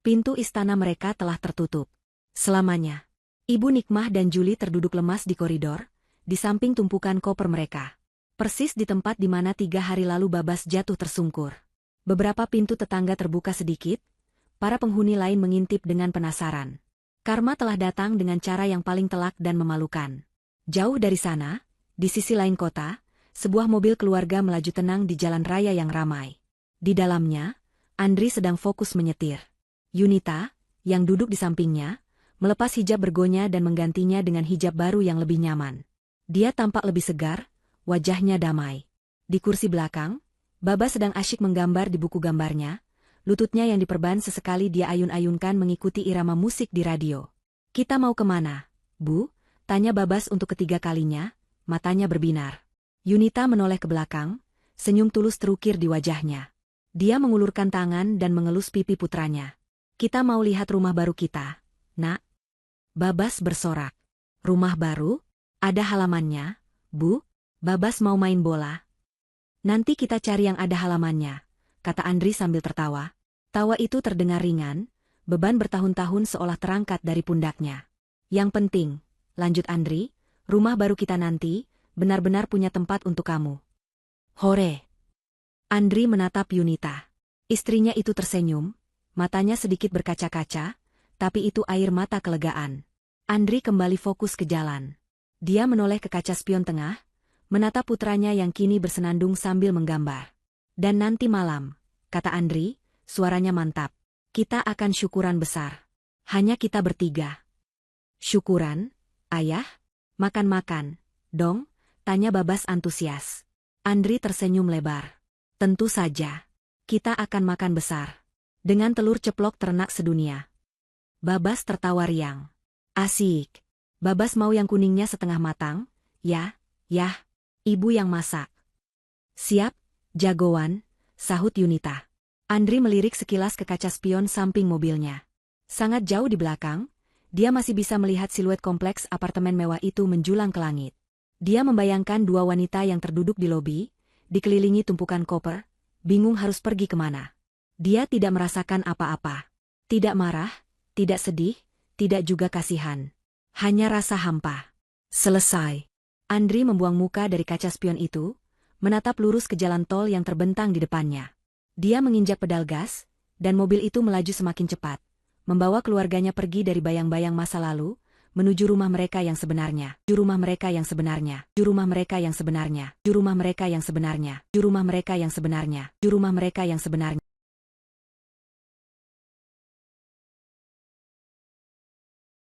Pintu istana mereka telah tertutup. Selamanya. Ibu Nikmah dan Juli terduduk lemas di koridor, di samping tumpukan koper mereka. Persis di tempat di mana 3 hari lalu Babas jatuh tersungkur. Beberapa pintu tetangga terbuka sedikit, para penghuni lain mengintip dengan penasaran. Karma telah datang dengan cara yang paling telak dan memalukan. Jauh dari sana, di sisi lain kota, sebuah mobil keluarga melaju tenang di jalan raya yang ramai. Di dalamnya, Andri sedang fokus menyetir. Yunita, yang duduk di sampingnya, melepas hijab bergonya dan menggantinya dengan hijab baru yang lebih nyaman. Dia tampak lebih segar, wajahnya damai. Di kursi belakang, Babas sedang asyik menggambar di buku gambarnya, lututnya yang diperban sesekali dia ayun-ayunkan mengikuti irama musik di radio. Kita mau kemana, Bu? Tanya Babas untuk ketiga kalinya, matanya berbinar. Yunita menoleh ke belakang, senyum tulus terukir di wajahnya. Dia mengulurkan tangan dan mengelus pipi putranya. Kita mau lihat rumah baru kita, Nak. Babas bersorak. Rumah baru? Ada halamannya, Bu? Babas mau main bola. Nanti kita cari yang ada halamannya, kata Andri sambil tertawa. Tawa itu terdengar ringan, beban bertahun-tahun seolah terangkat dari pundaknya. Yang penting, lanjut Andri, rumah baru kita nanti, benar-benar punya tempat untuk kamu. Hore! Andri menatap Yunita. Istrinya itu tersenyum, matanya sedikit berkaca-kaca, tapi itu air mata kelegaan. Andri kembali fokus ke jalan. Dia menoleh ke kaca spion tengah, menatap putranya yang kini bersenandung sambil menggambar. Dan nanti malam, kata Andri, suaranya mantap. Kita akan syukuran besar. Hanya kita bertiga. Syukuran, Ayah? Makan-makan, dong? Tanya Babas antusias. Andri tersenyum lebar. Tentu saja. Kita akan makan besar. Dengan telur ceplok ternak sedunia. Babas tertawa riang. Asik. Babas mau yang kuningnya setengah matang? Ya, Ibu yang masak. Siap, jagoan, sahut Yunita. Andri melirik sekilas ke kaca spion samping mobilnya. Sangat jauh di belakang, dia masih bisa melihat siluet kompleks apartemen mewah itu menjulang ke langit. Dia membayangkan 2 wanita yang terduduk di lobi, dikelilingi tumpukan koper, bingung harus pergi kemana. Dia tidak merasakan apa-apa. Tidak marah, tidak sedih, tidak juga kasihan. Hanya rasa hampa. Selesai. Andri membuang muka dari kaca spion itu, menatap lurus ke jalan tol yang terbentang di depannya. Dia menginjak pedal gas, dan mobil itu melaju semakin cepat, membawa keluarganya pergi dari bayang-bayang masa lalu, menuju rumah mereka yang sebenarnya. Rumah mereka yang sebenarnya. Rumah mereka yang sebenarnya. Rumah mereka yang sebenarnya. Rumah mereka yang sebenarnya. Rumah mereka yang sebenarnya.